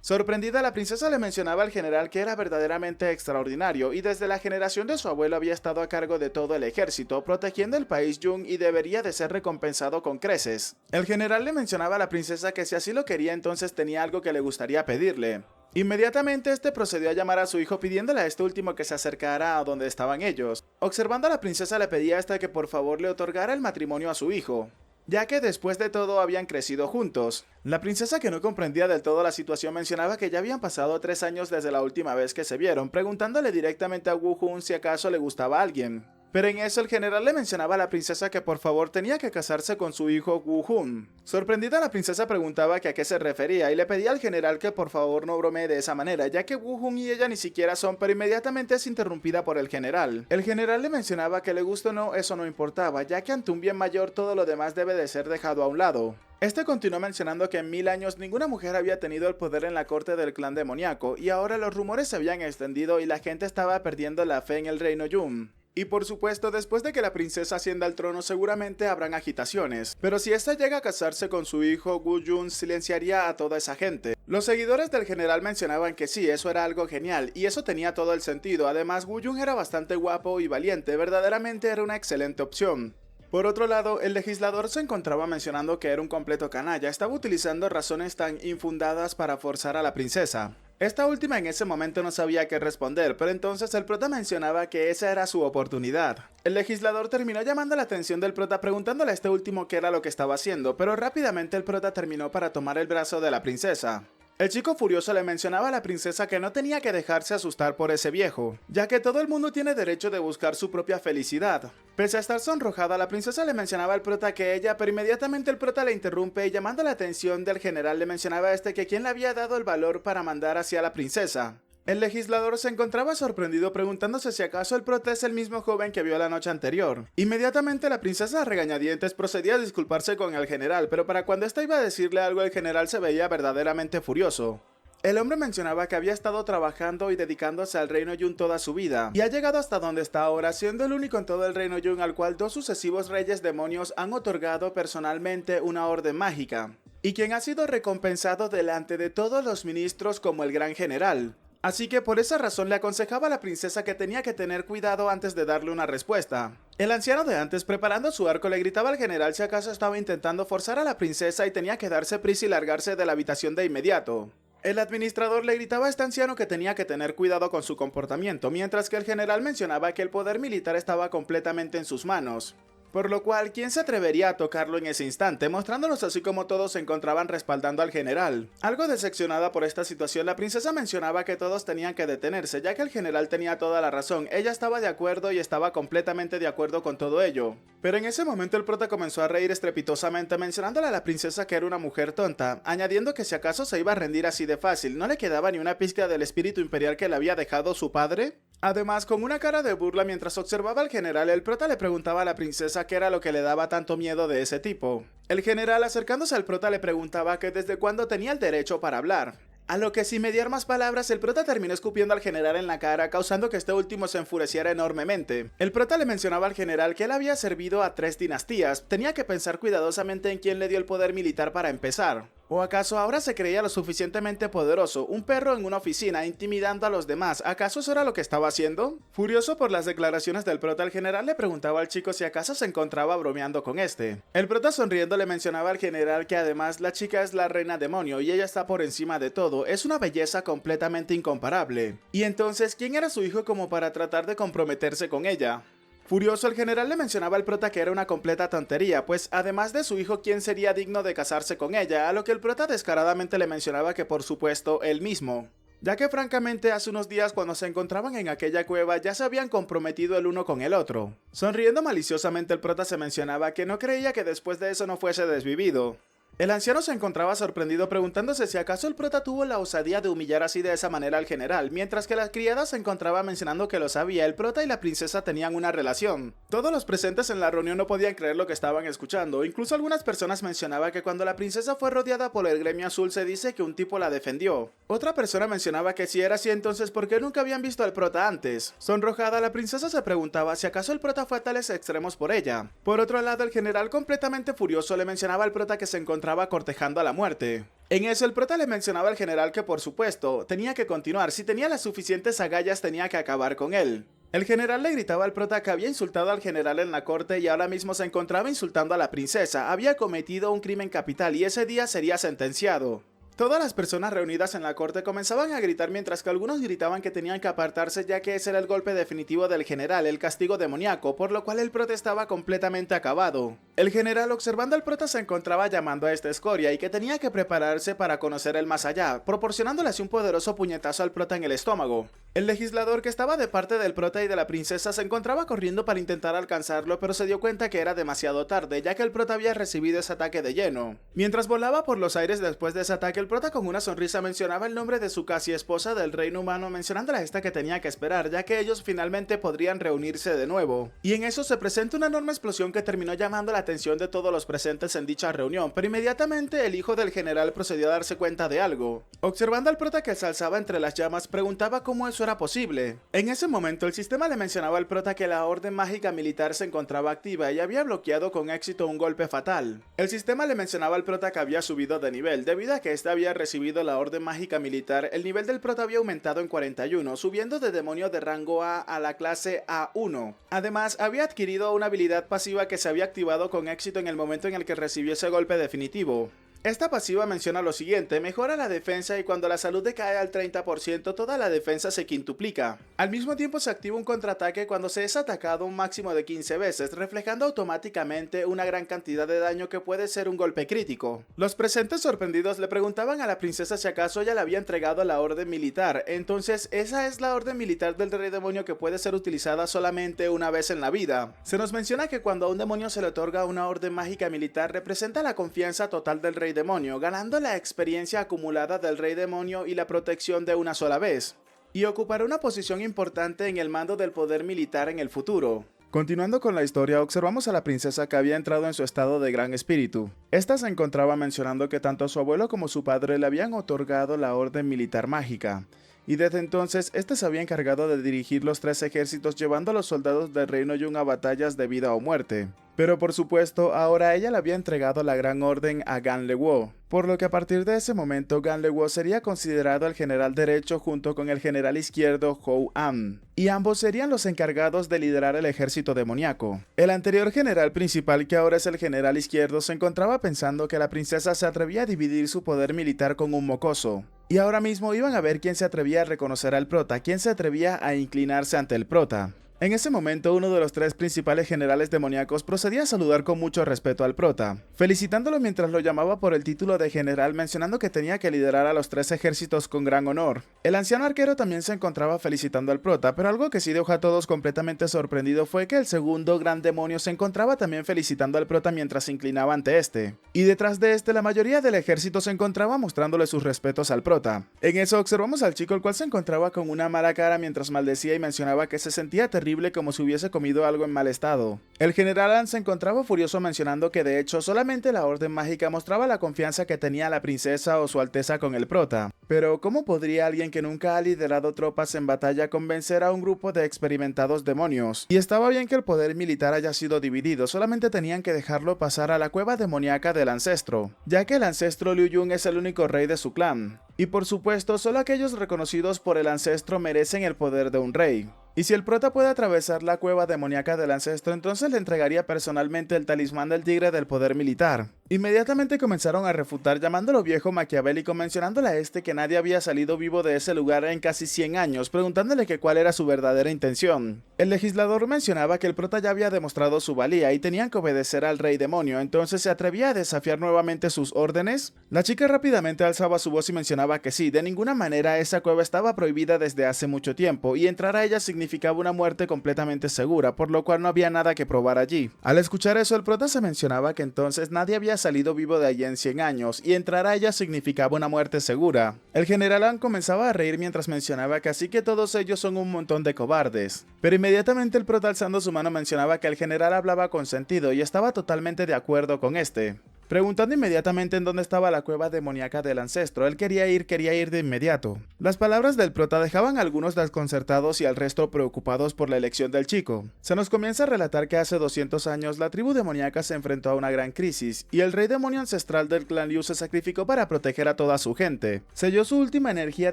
Sorprendida, la princesa le mencionaba al general que era verdaderamente extraordinario y desde la generación de su abuelo había estado a cargo de todo el ejército, protegiendo el país Jung y debería de ser recompensado con creces. El general le mencionaba a la princesa que si así lo quería entonces tenía algo que le gustaría pedirle. Inmediatamente este procedió a llamar a su hijo pidiéndole a este último que se acercara a donde estaban ellos. Observando a la princesa le pedía a esta que por favor le otorgara el matrimonio a su hijo, ya que después de todo habían crecido juntos. La princesa, que no comprendía del todo la situación, mencionaba que ya habían pasado 3 años desde la última vez que se vieron, preguntándole directamente a Wu Hun si acaso le gustaba a alguien. Pero en eso el general le mencionaba a la princesa que por favor tenía que casarse con su hijo Wu Hun. Sorprendida, la princesa preguntaba que a qué se refería y le pedía al general que por favor no bromee de esa manera, ya que Wu Hun y ella ni siquiera son, pero inmediatamente es interrumpida por el general. El general le mencionaba que le guste o no, eso no importaba, ya que ante un bien mayor todo lo demás debe de ser dejado a un lado. Este continuó mencionando que en 1000 años ninguna mujer había tenido el poder en la corte del clan demoníaco, y ahora los rumores se habían extendido y la gente estaba perdiendo la fe en el reino Jung. Y por supuesto, después de que la princesa ascienda al trono seguramente habrán agitaciones, pero si ésta llega a casarse con su hijo, Wu Jun silenciaría a toda esa gente. Los seguidores del general mencionaban que sí, eso era algo genial, y eso tenía todo el sentido. Además, Wu Jun era bastante guapo y valiente, verdaderamente era una excelente opción. Por otro lado, el legislador se encontraba mencionando que era un completo canalla, estaba utilizando razones tan infundadas para forzar a la princesa. Esta última en ese momento no sabía qué responder, pero entonces el prota mencionaba que esa era su oportunidad. El legislador terminó llamando la atención del prota preguntándole a este último qué era lo que estaba haciendo, pero rápidamente el prota terminó para tomar el brazo de la princesa. El chico furioso le mencionaba a la princesa que no tenía que dejarse asustar por ese viejo, ya que todo el mundo tiene derecho de buscar su propia felicidad. Pese a estar sonrojada, la princesa le mencionaba al prota que ella, pero inmediatamente el prota le interrumpe y llamando la atención del general le mencionaba a este que quién le había dado el valor para mandar hacia la princesa. El legislador se encontraba sorprendido preguntándose si acaso el prota es el mismo joven que vio la noche anterior. Inmediatamente la princesa a regañadientes procedía a disculparse con el general, pero para cuando ésta iba a decirle algo el general se veía verdaderamente furioso. El hombre mencionaba que había estado trabajando y dedicándose al reino Yun toda su vida, y ha llegado hasta donde está ahora, siendo el único en todo el reino Yun al cual dos sucesivos reyes demonios han otorgado personalmente una orden mágica, y quien ha sido recompensado delante de todos los ministros como el gran general. Así que por esa razón le aconsejaba a la princesa que tenía que tener cuidado antes de darle una respuesta. El anciano de antes, preparando su arco, le gritaba al general si acaso estaba intentando forzar a la princesa y tenía que darse prisa y largarse de la habitación de inmediato. El administrador le gritaba a este anciano que tenía que tener cuidado con su comportamiento, mientras que el general mencionaba que el poder militar estaba completamente en sus manos. Por lo cual, ¿quién se atrevería a tocarlo en ese instante? Mostrándonos así como todos se encontraban respaldando al general. Algo decepcionada por esta situación, la princesa mencionaba que todos tenían que detenerse, ya que el general tenía toda la razón. Ella estaba de acuerdo y estaba completamente de acuerdo con todo ello. Pero en ese momento el prota comenzó a reír estrepitosamente, mencionándole a la princesa que era una mujer tonta, añadiendo que si acaso se iba a rendir así de fácil, no le quedaba ni una pizca del espíritu imperial que le había dejado su padre. Además, con una cara de burla mientras observaba al general, el prota le preguntaba a la princesa qué era lo que le daba tanto miedo de ese tipo. El general, acercándose al prota, le preguntaba que desde cuándo tenía el derecho para hablar. A lo que sin mediar más palabras, el prota terminó escupiendo al general en la cara, causando que este último se enfureciera enormemente. El prota le mencionaba al general que él había servido a 3 dinastías, tenía que pensar cuidadosamente en quién le dio el poder militar para empezar. ¿O acaso ahora se creía lo suficientemente poderoso? Un perro en una oficina intimidando a los demás. ¿Acaso eso era lo que estaba haciendo? Furioso por las declaraciones del prota, el general le preguntaba al chico si acaso se encontraba bromeando con este. El prota sonriendo le mencionaba al general que además la chica es la reina demonio y ella está por encima de todo. Es una belleza completamente incomparable. Y entonces, ¿quién era su hijo como para tratar de comprometerse con ella? Furioso, el general le mencionaba al prota que era una completa tontería, pues además de su hijo, ¿quién sería digno de casarse con ella? A lo que el prota descaradamente le mencionaba que por supuesto él mismo, ya que francamente hace unos días cuando se encontraban en aquella cueva ya se habían comprometido el uno con el otro. Sonriendo maliciosamente el prota se mencionaba que no creía que después de eso no fuese desvivido. El anciano se encontraba sorprendido preguntándose si acaso el prota tuvo la osadía de humillar así de esa manera al general, mientras que la criada se encontraba mencionando que lo sabía, el prota y la princesa tenían una relación. Todos los presentes en la reunión no podían creer lo que estaban escuchando, incluso algunas personas mencionaban que cuando la princesa fue rodeada por el gremio azul se dice que un tipo la defendió. Otra persona mencionaba que si era así entonces ¿por qué nunca habían visto al prota antes? Sonrojada, la princesa se preguntaba si acaso el prota fue a tales extremos por ella. Por otro lado, el general completamente furioso le mencionaba al prota que se encontraba cortejando a la muerte. En eso el prota le mencionaba al general que por supuesto tenía que continuar, si tenía las suficientes agallas tenía que acabar con él. El general le gritaba al prota que había insultado al general en la corte y ahora mismo se encontraba insultando a la princesa, había cometido un crimen capital y ese día sería sentenciado. Todas las personas reunidas en la corte comenzaban a gritar mientras que algunos gritaban que tenían que apartarse ya que ese era el golpe definitivo del general, el castigo demoníaco, por lo cual el prota estaba completamente acabado. El general, observando al prota, se encontraba llamando a esta escoria y que tenía que prepararse para conocer el más allá, proporcionándole así un poderoso puñetazo al prota en el estómago. El legislador, que estaba de parte del prota y de la princesa, se encontraba corriendo para intentar alcanzarlo, pero se dio cuenta que era demasiado tarde, ya que el prota había recibido ese ataque de lleno. Mientras volaba por los aires después de ese ataque, el prota con una sonrisa mencionaba el nombre de su casi esposa del reino humano, mencionándole a esta que tenía que esperar, ya que ellos finalmente podrían reunirse de nuevo. Y en eso se presenta una enorme explosión que terminó llamando la atención de todos los presentes en dicha reunión, pero inmediatamente el hijo del general procedió a darse cuenta de algo. Observando al prota que se alzaba entre las llamas, preguntaba cómo eso era posible. En ese momento el sistema le mencionaba al prota que la orden mágica militar se encontraba activa y había bloqueado con éxito un golpe fatal. El sistema le mencionaba al prota que había subido de nivel, debido a que éste había recibido la orden mágica militar, el nivel del prota había aumentado en 41, subiendo de demonio de rango A la clase A1. Además, había adquirido una habilidad pasiva que se había activado con éxito en el momento en el que recibió ese golpe definitivo. Esta pasiva menciona lo siguiente: mejora la defensa y cuando la salud decae al 30%, toda la defensa se quintuplica. Al mismo tiempo se activa un contraataque cuando se es atacado un máximo de 15 veces, reflejando automáticamente una gran cantidad de daño que puede ser un golpe crítico. Los presentes sorprendidos le preguntaban a la princesa si acaso ella le había entregado la orden militar. Entonces, esa es la orden militar del rey demonio que puede ser utilizada solamente una vez en la vida. Se nos menciona que cuando a un demonio se le otorga una orden mágica militar, representa la confianza total del rey demonio, ganando la experiencia acumulada del rey demonio y la protección de una sola vez, y ocupará una posición importante en el mando del poder militar en el futuro. Continuando con la historia, observamos a la princesa que había entrado en su estado de gran espíritu. Esta se encontraba mencionando que tanto su abuelo como su padre le habían otorgado la orden militar mágica, y desde entonces este se había encargado de dirigir los 3 ejércitos llevando a los soldados del reino Jun a batallas de vida o muerte. Pero por supuesto, ahora ella le había entregado la gran orden a Ganlewo, por lo que a partir de ese momento Ganlewo sería considerado el general derecho junto con el general izquierdo Hou An, y ambos serían los encargados de liderar el ejército demoníaco. El anterior general principal, que ahora es el general izquierdo, se encontraba pensando que la princesa se atrevía a dividir su poder militar con un mocoso, y ahora mismo iban a ver quién se atrevía a reconocer al prota, quién se atrevía a inclinarse ante el prota. En ese momento, uno de los 3 principales generales demoníacos procedía a saludar con mucho respeto al prota, felicitándolo mientras lo llamaba por el título de general, mencionando que tenía que liderar a los 3 ejércitos con gran honor. El anciano arquero también se encontraba felicitando al prota, pero algo que sí dejó a todos completamente sorprendido fue que el segundo gran demonio se encontraba también felicitando al prota mientras se inclinaba ante este, y detrás de este la mayoría del ejército se encontraba mostrándole sus respetos al prota. En eso observamos al chico, el cual se encontraba con una mala cara mientras maldecía y mencionaba que se sentía terrible como si hubiese comido algo en mal estado. El general An se encontraba furioso mencionando que de hecho solamente la orden mágica mostraba la confianza que tenía la princesa o su alteza con el prota. Pero ¿cómo podría alguien que nunca ha liderado tropas en batalla convencer a un grupo de experimentados demonios? Y estaba bien que el poder militar haya sido dividido, solamente tenían que dejarlo pasar a la cueva demoníaca del ancestro, ya que el ancestro Liu Yun es el único rey de su clan. Y por supuesto, solo aquellos reconocidos por el ancestro merecen el poder de un rey. Y si el prota puede atravesar la cueva demoníaca del ancestro, entonces le entregaría personalmente el talismán del tigre del poder militar. Inmediatamente comenzaron a refutar llamándolo viejo maquiavélico, mencionándole a este que nadie había salido vivo de ese lugar en casi 100 años, preguntándole que cuál era su verdadera intención. El legislador mencionaba que el prota ya había demostrado su valía y tenían que obedecer al rey demonio, entonces se atrevía a desafiar nuevamente sus órdenes. La chica rápidamente alzaba su voz y mencionaba que sí, de ninguna manera esa cueva estaba prohibida desde hace mucho tiempo, y entrar a ella significaba una muerte completamente segura, por lo cual no había nada que probar allí. Al escuchar eso, el prota se mencionaba que entonces nadie había salido vivo de allí en 100 años, y entrar a ella significaba una muerte segura. El general An comenzaba a reír mientras mencionaba que así que todos ellos son un montón de cobardes. Pero inmediatamente el prota, alzando su mano, mencionaba que el general hablaba con sentido y estaba totalmente de acuerdo con este. Preguntando inmediatamente en dónde estaba la cueva demoníaca del ancestro, él quería ir de inmediato. Las palabras del prota dejaban a algunos desconcertados y al resto preocupados por la elección del chico. Se nos comienza a relatar que hace 200 años la tribu demoníaca se enfrentó a una gran crisis, y el rey demonio ancestral del clan Liu se sacrificó para proteger a toda su gente. Selló su última energía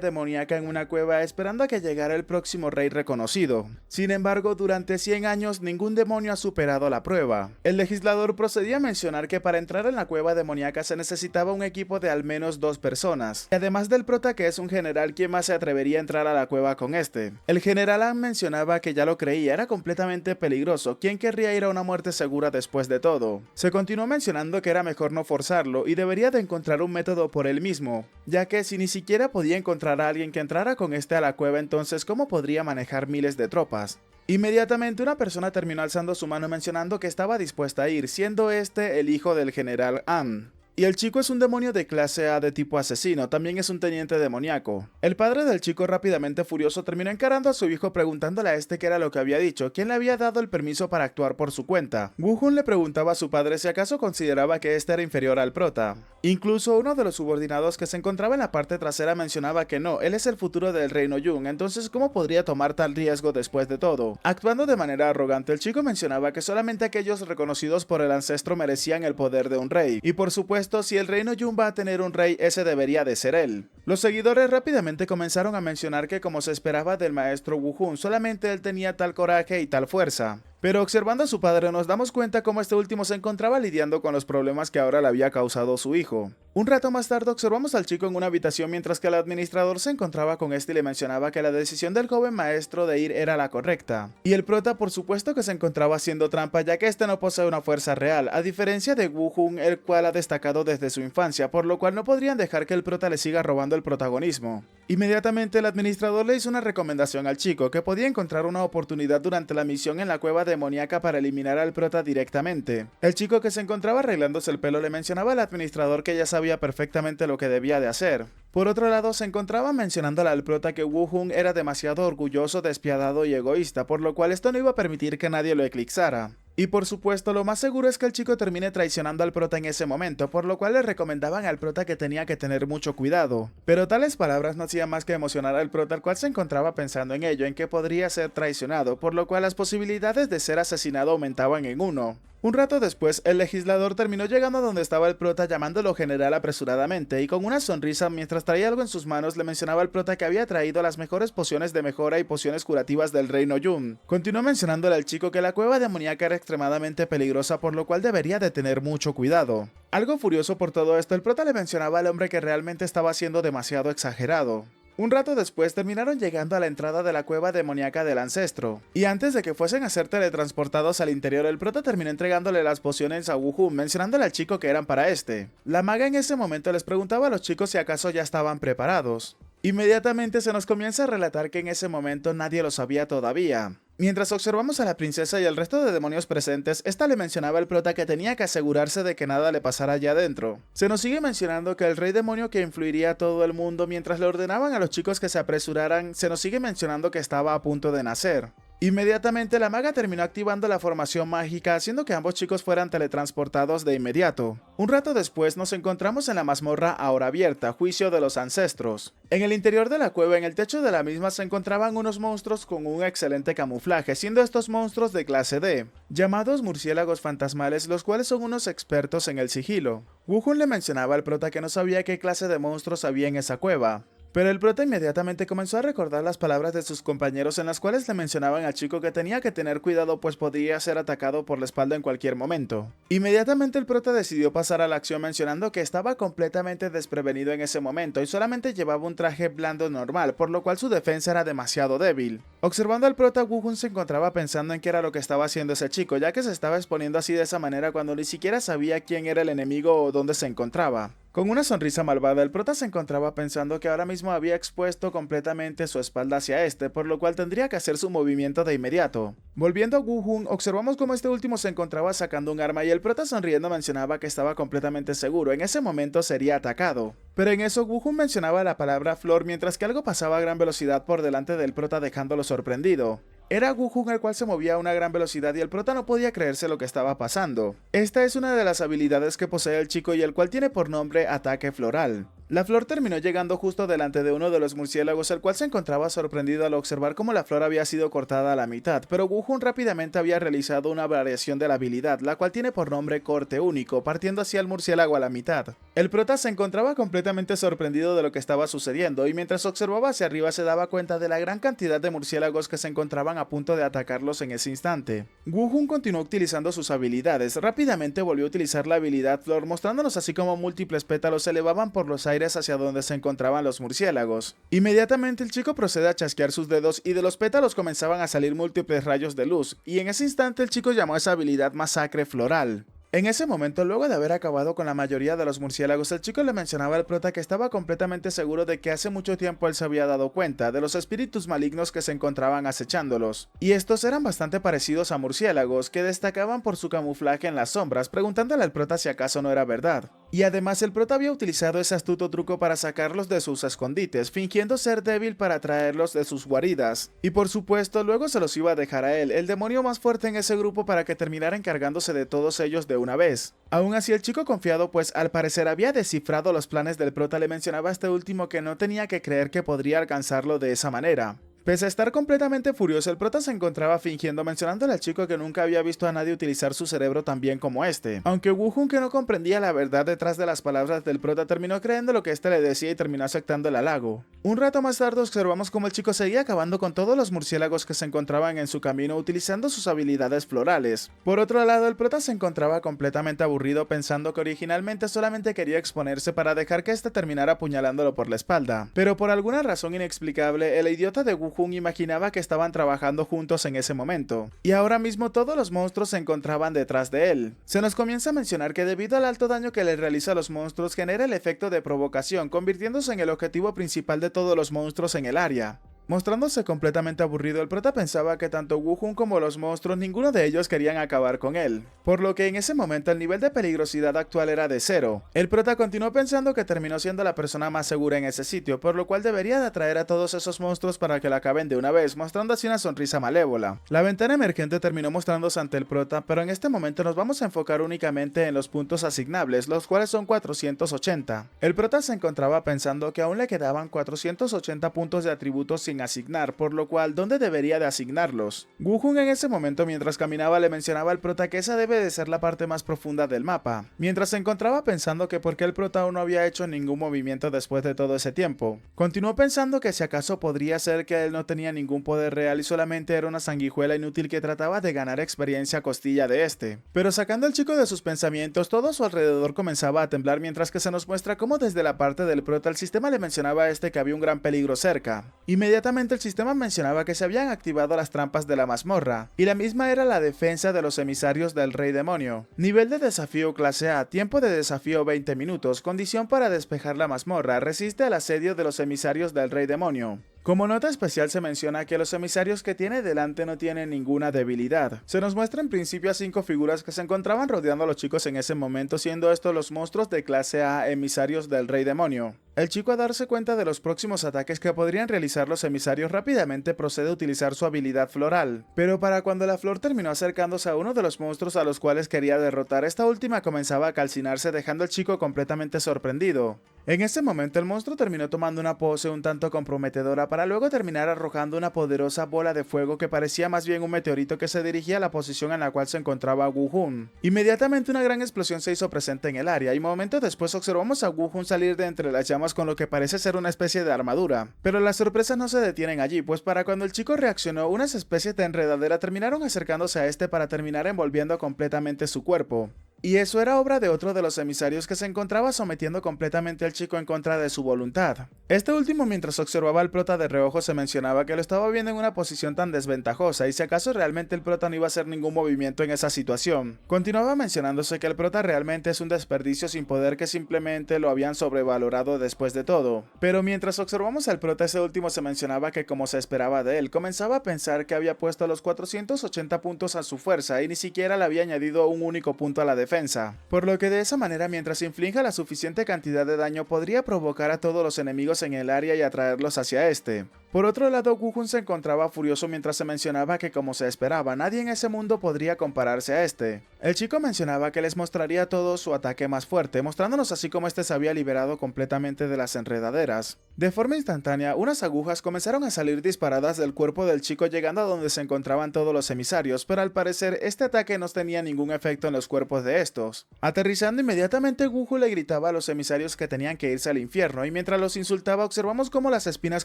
demoníaca en una cueva esperando a que llegara el próximo rey reconocido. Sin embargo, durante 100 años ningún demonio ha superado la prueba. El legislador procedía a mencionar que para entrar en la cueva demoníaca se necesitaba un equipo de al menos 2 personas, y además del prota, que es un general, ¿quién más se atrevería a entrar a la cueva con este? El general An mencionaba que ya lo creía, era completamente peligroso, ¿quién querría ir a una muerte segura después de todo? Se continuó mencionando que era mejor no forzarlo y debería de encontrar un método por él mismo, ya que si ni siquiera podía encontrar a alguien que entrara con este a la cueva, entonces ¿cómo podría manejar miles de tropas? Inmediatamente una persona terminó alzando su mano mencionando que estaba dispuesta a ir, siendo este el hijo del general An. Y el chico es un demonio de clase A de tipo asesino, también es un teniente demoníaco. El padre del chico, rápidamente furioso, terminó encarando a su hijo preguntándole a este qué era lo que había dicho, quién le había dado el permiso para actuar por su cuenta. Wu Hun le preguntaba a su padre si acaso consideraba que este era inferior al prota. Incluso uno de los subordinados que se encontraba en la parte trasera mencionaba que no, él es el futuro del reino Jun, entonces ¿cómo podría tomar tal riesgo después de todo? Actuando de manera arrogante, el chico mencionaba que solamente aquellos reconocidos por el ancestro merecían el poder de un rey, y por supuesto, si el reino Jun va a tener un rey, ese debería de ser él. Los seguidores rápidamente comenzaron a mencionar que como se esperaba del maestro Wu Hun, solamente él tenía tal coraje y tal fuerza. Pero observando a su padre nos damos cuenta cómo este último se encontraba lidiando con los problemas que ahora le había causado su hijo. Un rato más tarde observamos al chico en una habitación mientras que el administrador se encontraba con este y le mencionaba que la decisión del joven maestro de ir era la correcta. Y el prota por supuesto que se encontraba haciendo trampa ya que este no posee una fuerza real, a diferencia de Woo-Hun, el cual ha destacado desde su infancia, por lo cual no podrían dejar que el prota le siga robando el protagonismo. Inmediatamente el administrador le hizo una recomendación al chico que podía encontrar una oportunidad durante la misión en la cueva demoníaca para eliminar al prota directamente. El chico que se encontraba arreglándose el pelo le mencionaba al administrador que ya sabía perfectamente lo que debía de hacer. Por otro lado, se encontraba mencionándole al prota que Woo-Hun era demasiado orgulloso, despiadado y egoísta, por lo cual esto no iba a permitir que nadie lo eclipsara. Y por supuesto, lo más seguro es que el chico termine traicionando al prota en ese momento, por lo cual le recomendaban al prota que tenía que tener mucho cuidado. Pero tales palabras no hacían más que emocionar al prota, al cual se encontraba pensando en ello, en que podría ser traicionado, por lo cual las posibilidades de ser asesinado aumentaban en 1. Un rato después, el legislador terminó llegando a donde estaba el prota llamándolo general apresuradamente y con una sonrisa mientras traía algo en sus manos le mencionaba al prota que había traído las mejores pociones de mejora y pociones curativas del reino Yun. Continuó mencionándole al chico que la cueva demoníaca era extremadamente peligrosa por lo cual debería de tener mucho cuidado. Algo furioso por todo esto, el prota le mencionaba al hombre que realmente estaba siendo demasiado exagerado. Un rato después terminaron llegando a la entrada de la cueva demoníaca del ancestro, y antes de que fuesen a ser teletransportados al interior, el prota terminó entregándole las pociones a Woo-Hun, mencionándole al chico que eran para este. La maga en ese momento les preguntaba a los chicos si acaso ya estaban preparados. Inmediatamente se nos comienza a relatar que en ese momento nadie lo sabía todavía. Mientras observamos a la princesa y el resto de demonios presentes, esta le mencionaba al prota que tenía que asegurarse de que nada le pasara allá adentro. Se nos sigue mencionando que el rey demonio que influiría a todo el mundo mientras le ordenaban a los chicos que se apresuraran, se nos sigue mencionando que estaba a punto de nacer. Inmediatamente la maga terminó activando la formación mágica haciendo que ambos chicos fueran teletransportados de inmediato. Un rato después nos encontramos en la mazmorra ahora abierta, juicio de los ancestros. En el interior de la cueva, en el techo de la misma se encontraban unos monstruos con un excelente camuflaje, siendo estos monstruos de clase D, llamados murciélagos fantasmales, los cuales son unos expertos en el sigilo. Woo-Hun le mencionaba al prota que no sabía qué clase de monstruos había en esa cueva. Pero el prota inmediatamente comenzó a recordar las palabras de sus compañeros en las cuales le mencionaban al chico que tenía que tener cuidado pues podría ser atacado por la espalda en cualquier momento. Inmediatamente el prota decidió pasar a la acción mencionando que estaba completamente desprevenido en ese momento y solamente llevaba un traje blando normal, por lo cual su defensa era demasiado débil. Observando al prota, Woo-Hun se encontraba pensando en qué era lo que estaba haciendo ese chico, ya que se estaba exponiendo así de esa manera cuando ni siquiera sabía quién era el enemigo o dónde se encontraba. Con una sonrisa malvada, el prota se encontraba pensando que ahora mismo había expuesto completamente su espalda hacia este, por lo cual tendría que hacer su movimiento de inmediato. Volviendo a Woo-Hun, observamos cómo este último se encontraba sacando un arma y el prota sonriendo mencionaba que estaba completamente seguro, en ese momento sería atacado. Pero en eso Woo-Hun mencionaba la palabra flor mientras que algo pasaba a gran velocidad por delante del prota dejándolo sorprendido. Era Woo-Hun el cual se movía a una gran velocidad y el prota no podía creerse lo que estaba pasando. Esta es una de las habilidades que posee el chico y el cual tiene por nombre ataque floral. La flor terminó llegando justo delante de uno de los murciélagos, el cual se encontraba sorprendido al observar cómo la flor había sido cortada a la mitad, pero Woo-Hun rápidamente había realizado una variación de la habilidad, la cual tiene por nombre corte único, partiendo así al murciélago a la mitad. El prota se encontraba completamente sorprendido de lo que estaba sucediendo, y mientras observaba hacia arriba se daba cuenta de la gran cantidad de murciélagos que se encontraban a punto de atacarlos en ese instante. Woo-Hun continuó utilizando sus habilidades, rápidamente volvió a utilizar la habilidad flor, mostrándonos así como múltiples pétalos se elevaban por los aires hacia donde se encontraban los murciélagos. Inmediatamente el chico procede a chasquear sus dedos y de los pétalos comenzaban a salir múltiples rayos de luz, y en ese instante el chico llamó a esa habilidad masacre floral. En ese momento, luego de haber acabado con la mayoría de los murciélagos, el chico le mencionaba al prota que estaba completamente seguro de que hace mucho tiempo él se había dado cuenta de los espíritus malignos que se encontraban acechándolos. Y estos eran bastante parecidos a murciélagos, que destacaban por su camuflaje en las sombras, preguntándole al prota si acaso no era verdad. Y además el prota había utilizado ese astuto truco para sacarlos de sus escondites, fingiendo ser débil para traerlos de sus guaridas. Y por supuesto, luego se los iba a dejar a él, el demonio más fuerte en ese grupo, para que terminara encargándose de todos ellos de una vez. Aún así el chico confiado, pues al parecer había descifrado los planes del prota, le mencionaba a este último que no tenía que creer que podría alcanzarlo de esa manera. Pese a estar completamente furioso, el prota se encontraba fingiendo, mencionándole al chico que nunca había visto a nadie utilizar su cerebro tan bien como este. Aunque Woo-Hun, que no comprendía la verdad detrás de las palabras del prota, terminó creyendo lo que este le decía y terminó aceptando el halago. Un rato más tarde observamos como el chico seguía acabando con todos los murciélagos que se encontraban en su camino utilizando sus habilidades florales. Por otro lado, el prota se encontraba completamente aburrido pensando que originalmente solamente quería exponerse para dejar que este terminara apuñalándolo por la espalda. Pero por alguna razón inexplicable, el idiota de Wu-Hun imaginaba que estaban trabajando juntos en ese momento. Y ahora mismo todos los monstruos se encontraban detrás de él. Se nos comienza a mencionar que debido al alto daño que le realiza a los monstruos genera el efecto de provocación, convirtiéndose en el objetivo principal de todos los monstruos en el área. Mostrándose completamente aburrido, el prota pensaba que tanto Wu-Hun como los monstruos, ninguno de ellos querían acabar con él, por lo que en ese momento el nivel de peligrosidad actual era de 0. El prota continuó pensando que terminó siendo la persona más segura en ese sitio, por lo cual debería de atraer a todos esos monstruos para que lo acaben de una vez, mostrando así una sonrisa malévola. La ventana emergente terminó mostrándose ante el prota, pero en este momento nos vamos a enfocar únicamente en los puntos asignables, los cuales son 480. El prota se encontraba pensando que aún le quedaban 480 puntos de atributos sin asignar, por lo cual, ¿dónde debería de asignarlos? Wu-Hun en ese momento mientras caminaba le mencionaba al prota que esa debe de ser la parte más profunda del mapa, mientras se encontraba pensando que por qué el prota aún no había hecho ningún movimiento después de todo ese tiempo. Continuó pensando que si acaso podría ser que él no tenía ningún poder real y solamente era una sanguijuela inútil que trataba de ganar experiencia a costilla de este. Pero sacando al chico de sus pensamientos, todo a su alrededor comenzaba a temblar mientras que se nos muestra cómo desde la parte del prota el sistema le mencionaba a este que había un gran peligro cerca. Inmediatamente el sistema mencionaba que se habían activado las trampas de la mazmorra, y la misma era la defensa de los emisarios del Rey Demonio. Nivel de desafío clase A, tiempo de desafío 20 minutos, condición para despejar la mazmorra, resiste al asedio de los emisarios del Rey Demonio. Como nota especial se menciona que los emisarios que tiene delante no tienen ninguna debilidad. Se nos muestra en principio a 5 figuras que se encontraban rodeando a los chicos en ese momento, siendo estos los monstruos de clase A emisarios del Rey Demonio. El chico, a darse cuenta de los próximos ataques que podrían realizar los emisarios, rápidamente procede a utilizar su habilidad floral. Pero para cuando la flor terminó acercándose a uno de los monstruos a los cuales quería derrotar, esta última comenzaba a calcinarse, dejando al chico completamente sorprendido. En ese momento el monstruo terminó tomando una pose un tanto comprometedora para luego terminar arrojando una poderosa bola de fuego que parecía más bien un meteorito que se dirigía a la posición en la cual se encontraba Wu-Hun. Inmediatamente una gran explosión se hizo presente en el área y momentos después observamos a Wu-Hun salir de entre las llamas con lo que parece ser una especie de armadura. Pero las sorpresas no se detienen allí, pues para cuando el chico reaccionó, unas especies de enredadera terminaron acercándose a este para terminar envolviendo completamente su cuerpo. Y eso era obra de otro de los emisarios que se encontraba sometiendo completamente al chico en contra de su voluntad. Este último, mientras observaba al prota de reojo, se mencionaba que lo estaba viendo en una posición tan desventajosa y si acaso realmente el prota no iba a hacer ningún movimiento en esa situación. Continuaba mencionándose que el prota realmente es un desperdicio sin poder, que simplemente lo habían sobrevalorado después de todo. Pero mientras observamos al prota, ese último se mencionaba que, como se esperaba de él, comenzaba a pensar que había puesto los 480 puntos a su fuerza y ni siquiera le había añadido un único punto a la defensa, por lo que de esa manera, mientras inflinja la suficiente cantidad de daño, podría provocar a todos los enemigos en el área y atraerlos hacia este. Por otro lado, Wu-Hun se encontraba furioso mientras se mencionaba que, como se esperaba, nadie en ese mundo podría compararse a este. El chico mencionaba que les mostraría a todos su ataque más fuerte, mostrándonos así como este se había liberado completamente de las enredaderas. De forma instantánea, unas agujas comenzaron a salir disparadas del cuerpo del chico, llegando a donde se encontraban todos los emisarios, pero al parecer este ataque no tenía ningún efecto en los cuerpos de estos. Aterrizando inmediatamente, Wu-Hun le gritaba a los emisarios que tenían que irse al infierno, y mientras los insultaba observamos cómo las espinas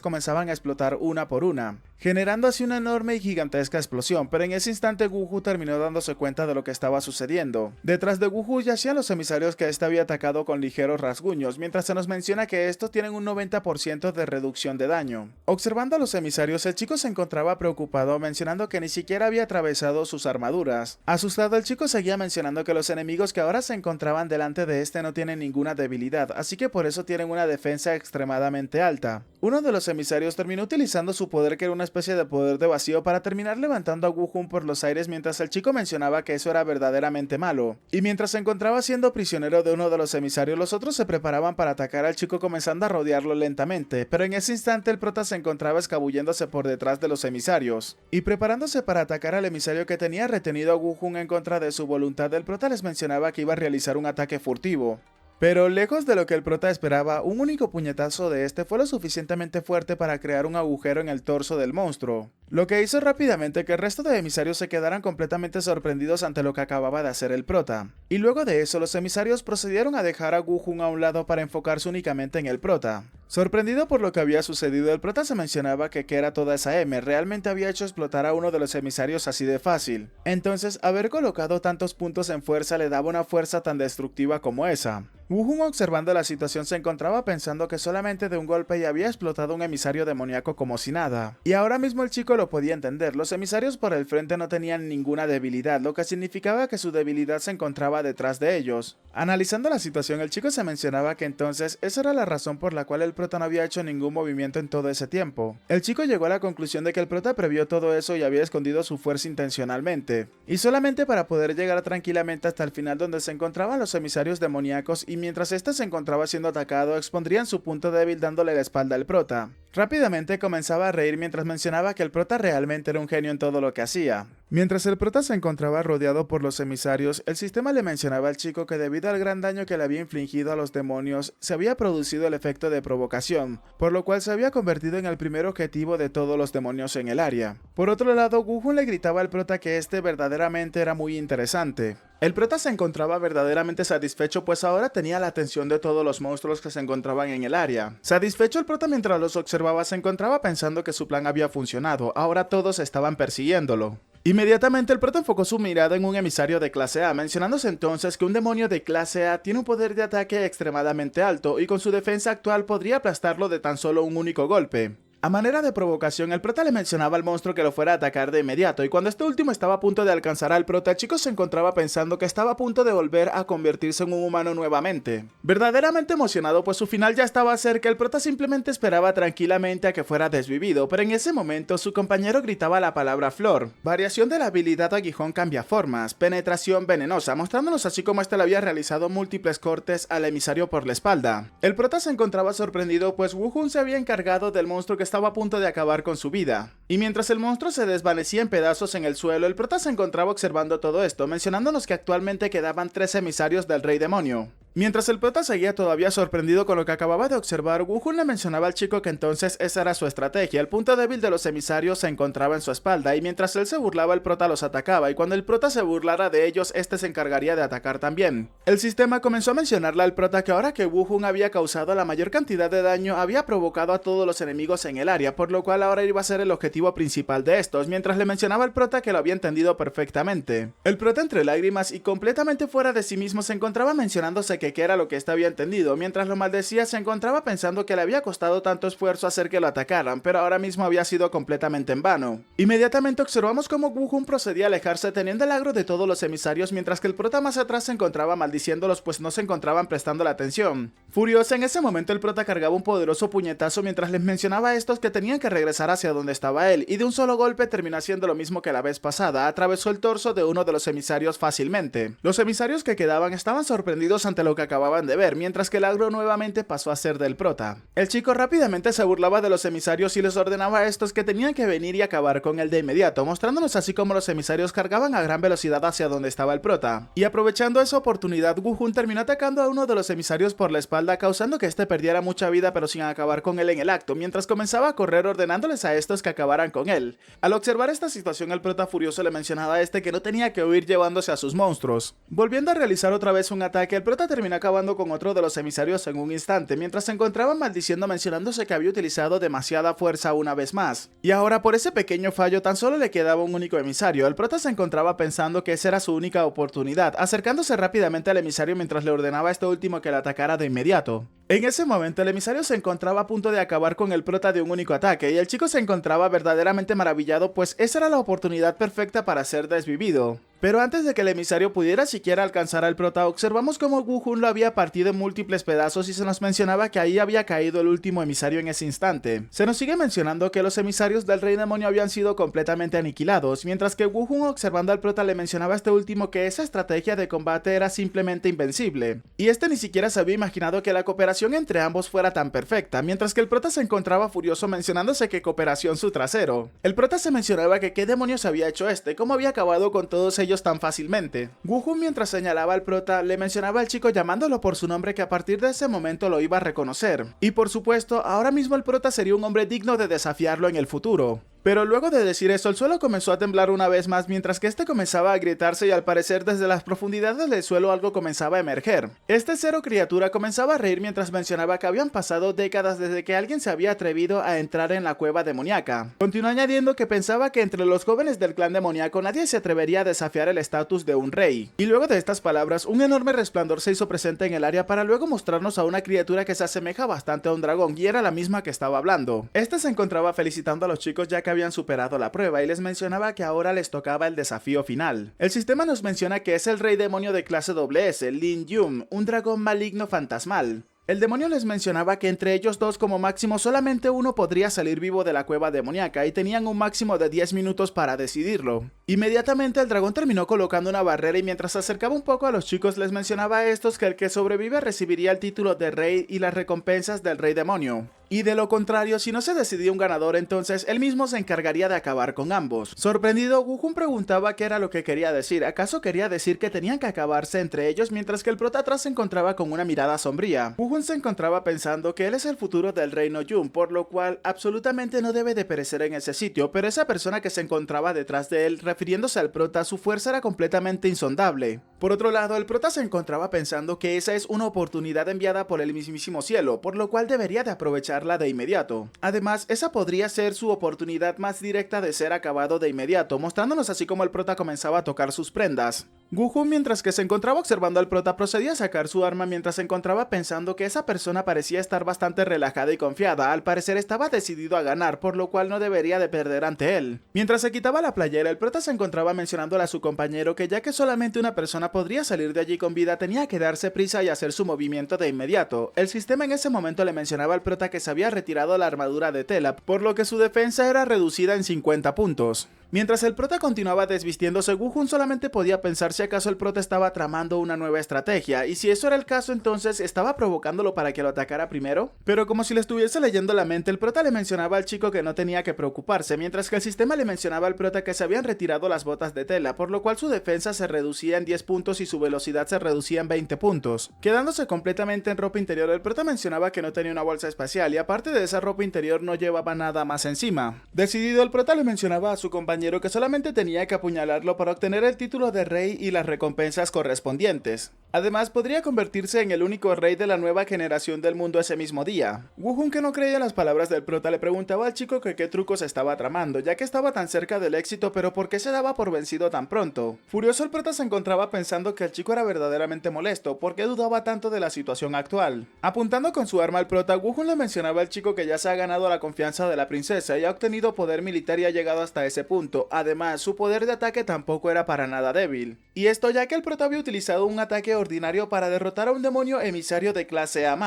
comenzaban a explotar una por una, generando así una enorme y gigantesca explosión, pero en ese instante Wu-Hun terminó dándose cuenta de lo que estaba sucediendo. Detrás de Wu-Hun yacían los emisarios que éste había atacado con ligeros rasguños, mientras se nos menciona que estos tienen un 90% de reducción de daño. Observando a los emisarios, el chico se encontraba preocupado, mencionando que ni siquiera había atravesado sus armaduras. Asustado, el chico seguía mencionando que los enemigos que ahora se encontraban delante de este no tienen ninguna debilidad, así que por eso tienen una defensa extremadamente alta. Uno de los emisarios terminó utilizando su poder, que era una especie de poder de vacío, para terminar levantando a Wu-Hun por los aires, mientras el chico mencionaba que eso era verdaderamente malo. Y mientras se encontraba siendo prisionero de uno de los emisarios, los otros se preparaban para atacar al chico, comenzando a rodearlo lentamente, pero en ese instante el prota se encontraba escabulléndose por detrás de los emisarios. Y preparándose para atacar al emisario que tenía retenido a Wu-Hun en contra de su voluntad, el prota les mencionaba que iba a realizar un ataque furtivo. Pero lejos de lo que el prota esperaba, un único puñetazo de este fue lo suficientemente fuerte para crear un agujero en el torso del monstruo, lo que hizo rápidamente que el resto de emisarios se quedaran completamente sorprendidos ante lo que acababa de hacer el prota. Y luego de eso, los emisarios procedieron a dejar a Wu-Hun a un lado para enfocarse únicamente en el prota. Sorprendido por lo que había sucedido, el prota se mencionaba que qué era toda esa M, realmente había hecho explotar a uno de los emisarios así de fácil. Entonces, haber colocado tantos puntos en fuerza le daba una fuerza tan destructiva como esa. Wu-Hun, observando la situación, se encontraba pensando que solamente de un golpe ya había explotado un emisario demoníaco como si nada. Y ahora mismo el chico lo podía entender, los emisarios por el frente no tenían ninguna debilidad, lo que significaba que su debilidad se encontraba detrás de ellos. Analizando la situación, el chico se mencionaba que entonces esa era la razón por la cual el prota no había hecho ningún movimiento en todo ese tiempo. El chico llegó a la conclusión de que el prota previó todo eso y había escondido su fuerza intencionalmente, y solamente para poder llegar tranquilamente hasta el final donde se encontraban los emisarios demoníacos, y mientras este se encontraba siendo atacado expondrían su punto débil dándole la espalda al prota. Rápidamente comenzaba a reír mientras mencionaba que el prota realmente era un genio en todo lo que hacía. Mientras el prota se encontraba rodeado por los emisarios, el sistema le mencionaba al chico que debido al gran daño que le había infligido a los demonios, se había producido el efecto de provocación, por lo cual se había convertido en el primer objetivo de todos los demonios en el área. Por otro lado, Wu-Hun le gritaba al prota que este verdaderamente era muy interesante. El prota se encontraba verdaderamente satisfecho, pues ahora tenía la atención de todos los monstruos que se encontraban en el área. Satisfecho, el prota mientras los observaba se encontraba pensando que su plan había funcionado, ahora todos estaban persiguiéndolo. Inmediatamente el prota enfocó su mirada en un emisario de clase A, mencionándose entonces que un demonio de clase A tiene un poder de ataque extremadamente alto y con su defensa actual podría aplastarlo de tan solo un único golpe. A manera de provocación, el prota le mencionaba al monstruo que lo fuera a atacar de inmediato, y cuando este último estaba a punto de alcanzar al prota, el chico se encontraba pensando que estaba a punto de volver a convertirse en un humano nuevamente. Verdaderamente emocionado, pues su final ya estaba cerca, el prota simplemente esperaba tranquilamente a que fuera desvivido, pero en ese momento su compañero gritaba la palabra flor, variación de la habilidad aguijón cambiaformas, penetración venenosa, mostrándonos así como este le había realizado múltiples cortes al emisario por la espalda. El prota se encontraba sorprendido, pues Wu-Hun se había encargado del monstruo que estaba a punto de acabar con su vida. Y mientras el monstruo se desvanecía en pedazos en el suelo, el prota se encontraba observando todo esto, mencionándonos que actualmente quedaban 3 emisarios del rey demonio. Mientras el prota seguía todavía sorprendido con lo que acababa de observar, Wu-Hun le mencionaba al chico que entonces esa era su estrategia. El punto débil de los emisarios se encontraba en su espalda, y mientras él se burlaba, el prota los atacaba, y cuando el prota se burlara de ellos, este se encargaría de atacar también. El sistema comenzó a mencionarle al prota que ahora que Wu-Hun había causado la mayor cantidad de daño, había provocado a todos los enemigos en el área, por lo cual ahora iba a ser el objetivo principal de estos, mientras le mencionaba al prota que lo había entendido perfectamente. El prota, entre lágrimas y completamente fuera de sí mismo, se encontraba mencionándose que qué era lo que este había entendido. Mientras lo maldecía, se encontraba pensando que le había costado tanto esfuerzo hacer que lo atacaran, pero ahora mismo había sido completamente en vano. Inmediatamente observamos cómo Wu-Hun procedía a alejarse teniendo el agro de todos los emisarios, mientras que el prota más atrás se encontraba maldiciéndolos, pues no se encontraban prestando la atención. Furioso, en ese momento el prota cargaba un poderoso puñetazo mientras les mencionaba a estos que tenían que regresar hacia donde estaba él, y de un solo golpe terminó haciendo lo mismo que la vez pasada, atravesó el torso de uno de los emisarios fácilmente. Los emisarios que quedaban estaban sorprendidos ante lo que acababan de ver, mientras que el agro nuevamente pasó a ser del prota. El chico rápidamente se burlaba de los emisarios y les ordenaba a estos que tenían que venir y acabar con él de inmediato, mostrándonos así como los emisarios cargaban a gran velocidad hacia donde estaba el prota. Y aprovechando esa oportunidad, Wu-Hun terminó atacando a uno de los emisarios por la espalda, causando que este perdiera mucha vida pero sin acabar con él en el acto, mientras comenzaba a correr ordenándoles a estos que acabaran con él. Al observar esta situación, el prota furioso le mencionaba a este que no tenía que huir llevándose a sus monstruos. Volviendo a realizar otra vez un ataque, el prota terminó acabando con otro de los emisarios en un instante, mientras se encontraba maldiciendo mencionándose que había utilizado demasiada fuerza una vez más. Y ahora por ese pequeño fallo tan solo le quedaba un único emisario. El prota se encontraba pensando que esa era su única oportunidad, acercándose rápidamente al emisario mientras le ordenaba a este último que le atacara de inmediato. En ese momento el emisario se encontraba a punto de acabar con el prota de un único ataque, y el chico se encontraba verdaderamente maravillado, pues esa era la oportunidad perfecta para ser desvivido. Pero antes de que el emisario pudiera siquiera alcanzar al prota, observamos cómo Wu-Hun lo había partido en múltiples pedazos y se nos mencionaba que ahí había caído el último emisario en ese instante. Se nos sigue mencionando que los emisarios del rey demonio habían sido completamente aniquilados, mientras que Wu-Hun, observando al prota, le mencionaba a este último que esa estrategia de combate era simplemente invencible, y este ni siquiera se había imaginado que la cooperación entre ambos fuera tan perfecta, mientras que el prota se encontraba furioso mencionándose que cooperación su trasero. El prota se mencionaba que qué demonios había hecho cómo había acabado con todos ellos tan fácilmente. Wu-Hun, mientras señalaba al prota, le mencionaba al chico llamándolo por su nombre, que a partir de ese momento lo iba a reconocer. Y por supuesto, ahora mismo el prota sería un hombre digno de desafiarlo en el futuro. Pero luego de decir eso, el suelo comenzó a temblar una vez más, mientras que este comenzaba a gritarse y al parecer desde las profundidades del suelo algo comenzaba a emerger. Este cero criatura comenzaba a reír mientras mencionaba que habían pasado décadas desde que alguien se había atrevido a entrar en la cueva demoníaca. Continuó añadiendo que pensaba que entre los jóvenes del clan demoníaco nadie se atrevería a desafiar el estatus de un rey. Y luego de estas palabras, un enorme resplandor se hizo presente en el área para luego mostrarnos a una criatura que se asemeja bastante a un dragón y era la misma que estaba hablando. Este se encontraba felicitando a los chicos ya que habían superado la prueba y les mencionaba que ahora les tocaba el desafío final. El sistema nos menciona que es el rey demonio de clase WS, Lin Yun, un dragón maligno fantasmal. El demonio les mencionaba que entre ellos dos como máximo solamente uno podría salir vivo de la cueva demoníaca y tenían un máximo de 10 minutos para decidirlo. Inmediatamente el dragón terminó colocando una barrera y mientras se acercaba un poco a los chicos les mencionaba a estos que el que sobrevive recibiría el título de rey y las recompensas del rey demonio. Y de lo contrario, si no se decidía un ganador, entonces él mismo se encargaría de acabar con ambos. Sorprendido, Wu-Hun preguntaba qué era lo que quería decir. ¿Acaso quería decir que tenían que acabarse entre ellos mientras que el prota atrás se encontraba con una mirada sombría? Wu-Hun se encontraba pensando que él es el futuro del reino Yun, por lo cual absolutamente no debe de perecer en ese sitio, pero esa persona que se encontraba detrás de él, refiriéndose al prota, su fuerza era completamente insondable. Por otro lado, el prota se encontraba pensando que esa es una oportunidad enviada por el mismísimo cielo, por lo cual debería de aprovecharla de inmediato. Además, esa podría ser su oportunidad más directa de ser acabado de inmediato, mostrándonos así como el prota comenzaba a tocar sus prendas. Wu-Hun, mientras que se encontraba observando al prota, procedía a sacar su arma mientras se encontraba pensando que esa persona parecía estar bastante relajada y confiada. Al parecer estaba decidido a ganar, por lo cual no debería de perder ante él. Mientras se quitaba la playera, el prota se encontraba mencionándole a su compañero que ya que solamente una persona podría salir de allí con vida, tenía que darse prisa y hacer su movimiento de inmediato. El sistema en ese momento le mencionaba al prota que se había retirado la armadura de tela, por lo que su defensa era reducida en 50 puntos. Mientras el prota continuaba desvistiéndose, Wu-Hun solamente podía pensar si acaso el prota estaba tramando una nueva estrategia, y si eso era el caso entonces estaba provocándolo para que lo atacara primero. Pero como si le estuviese leyendo la mente, el prota le mencionaba al chico que no tenía que preocuparse, mientras que el sistema le mencionaba al prota que se habían retirado las botas de tela, por lo cual su defensa se reducía en 10 puntos y su velocidad se reducía en 20 puntos. Quedándose completamente en ropa interior, el prota mencionaba que no tenía una bolsa espacial y aparte de esa ropa interior no llevaba nada más encima. Decidido, el prota le mencionaba a su compañero que solamente tenía que apuñalarlo para obtener el título de rey y las recompensas correspondientes. Además, podría convertirse en el único rey de la nueva generación del mundo ese mismo día. Wu-Hun, que no creía las palabras del prota, le preguntaba al chico que qué trucos estaba tramando, ya que estaba tan cerca del éxito, pero por qué se daba por vencido tan pronto. Furioso, el prota se encontraba pensando que el chico era verdaderamente molesto, porque dudaba tanto de la situación actual. Apuntando con su arma al prota, Wu-Hun le mencionaba al chico que ya se ha ganado la confianza de la princesa y ha obtenido poder militar y ha llegado hasta ese punto. Además, su poder de ataque tampoco era para nada débil. Y esto ya que el prota había utilizado un ataque ordinario para derrotar a un demonio emisario de clase A+.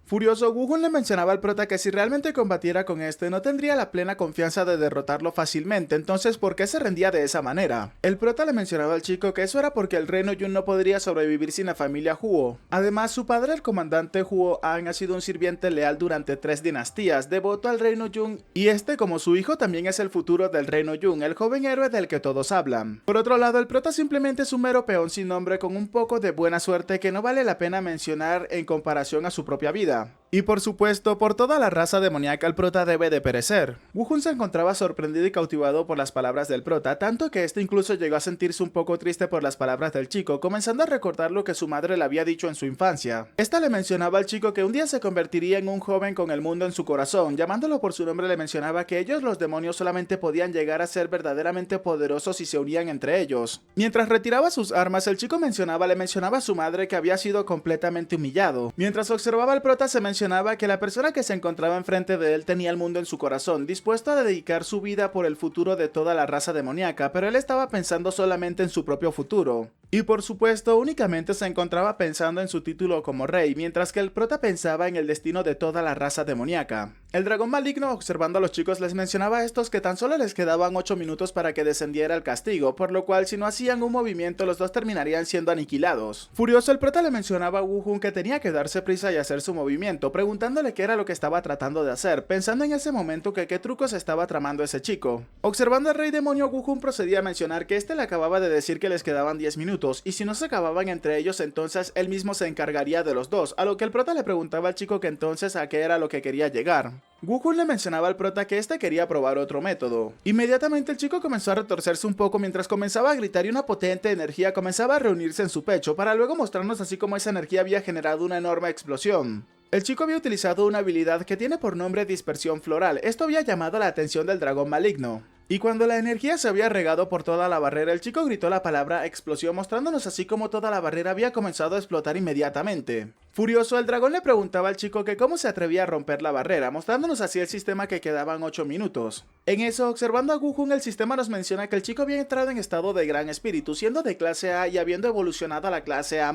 Furioso, Wu-Hun le mencionaba al prota que si realmente combatiera con este no tendría la plena confianza de derrotarlo fácilmente, entonces ¿por qué se rendía de esa manera? El prota le mencionaba al chico que eso era porque el reino Yun no podría sobrevivir sin la familia Huo. Además, su padre, el comandante Huo An, ha sido un sirviente leal durante 3 dinastías, devoto al reino Yun, y este como su hijo también es el futuro del reino Yun, el joven héroe del que todos hablan. Por otro lado, el prota simplemente es un mero peón sin nombre con un poco de buena suerte que no vale la pena mencionar en comparación a su propia vida. Y por supuesto, por toda la raza demoníaca el prota debe de perecer. Wu-Hun se encontraba sorprendido y cautivado por las palabras del prota, tanto que este incluso llegó a sentirse un poco triste por las palabras del chico, comenzando a recordar lo que su madre le había dicho en su infancia. Esta le mencionaba al chico que un día se convertiría en un joven con el mundo en su corazón. Llamándolo por su nombre le mencionaba que ellos, los demonios, solamente podían llegar a ser verdaderamente poderosos si se unían entre ellos. Mientras retiraba sus armas, el chico le mencionaba a su madre que había sido completamente humillado. Mientras observaba al prota se mencionaba que la persona que se encontraba enfrente de él tenía el mundo en su corazón, dispuesto a dedicar su vida por el futuro de toda la raza demoníaca, pero él estaba pensando solamente en su propio futuro. Y por supuesto, únicamente se encontraba pensando en su título como rey, mientras que el prota pensaba en el destino de toda la raza demoníaca. El dragón maligno, observando a los chicos, les mencionaba a estos que tan solo les quedaban 8 minutos para que descendiera el castigo, por lo cual si no hacían un movimiento los dos terminarían siendo aniquilados. Furioso, el prota le mencionaba a Wu-Hun que tenía que darse prisa y hacer su movimiento, preguntándole qué era lo que estaba tratando de hacer, pensando en ese momento que qué trucos estaba tramando ese chico. Observando al rey demonio, Wu-Hun procedía a mencionar que este le acababa de decir que les quedaban 10 minutos, minutos, y si no se acababan entre ellos entonces él mismo se encargaría de los dos, a lo que el prota le preguntaba al chico que entonces a qué era lo que quería llegar. Woohun le mencionaba al prota que este quería probar otro método. Inmediatamente el chico comenzó a retorcerse un poco mientras comenzaba a gritar y una potente energía comenzaba a reunirse en su pecho para luego mostrarnos así como esa energía había generado una enorme explosión. El chico había utilizado una habilidad que tiene por nombre dispersión floral. Esto había llamado la atención del dragón maligno. Y cuando la energía se había regado por toda la barrera, el chico gritó la palabra explosión, mostrándonos así como toda la barrera había comenzado a explotar inmediatamente. Furioso, el dragón le preguntaba al chico que cómo se atrevía a romper la barrera, mostrándonos así el sistema que quedaban 8 minutos. En eso, observando a Woohun, el sistema nos menciona que el chico había entrado en estado de gran espíritu, siendo de clase A y habiendo evolucionado a la clase A+.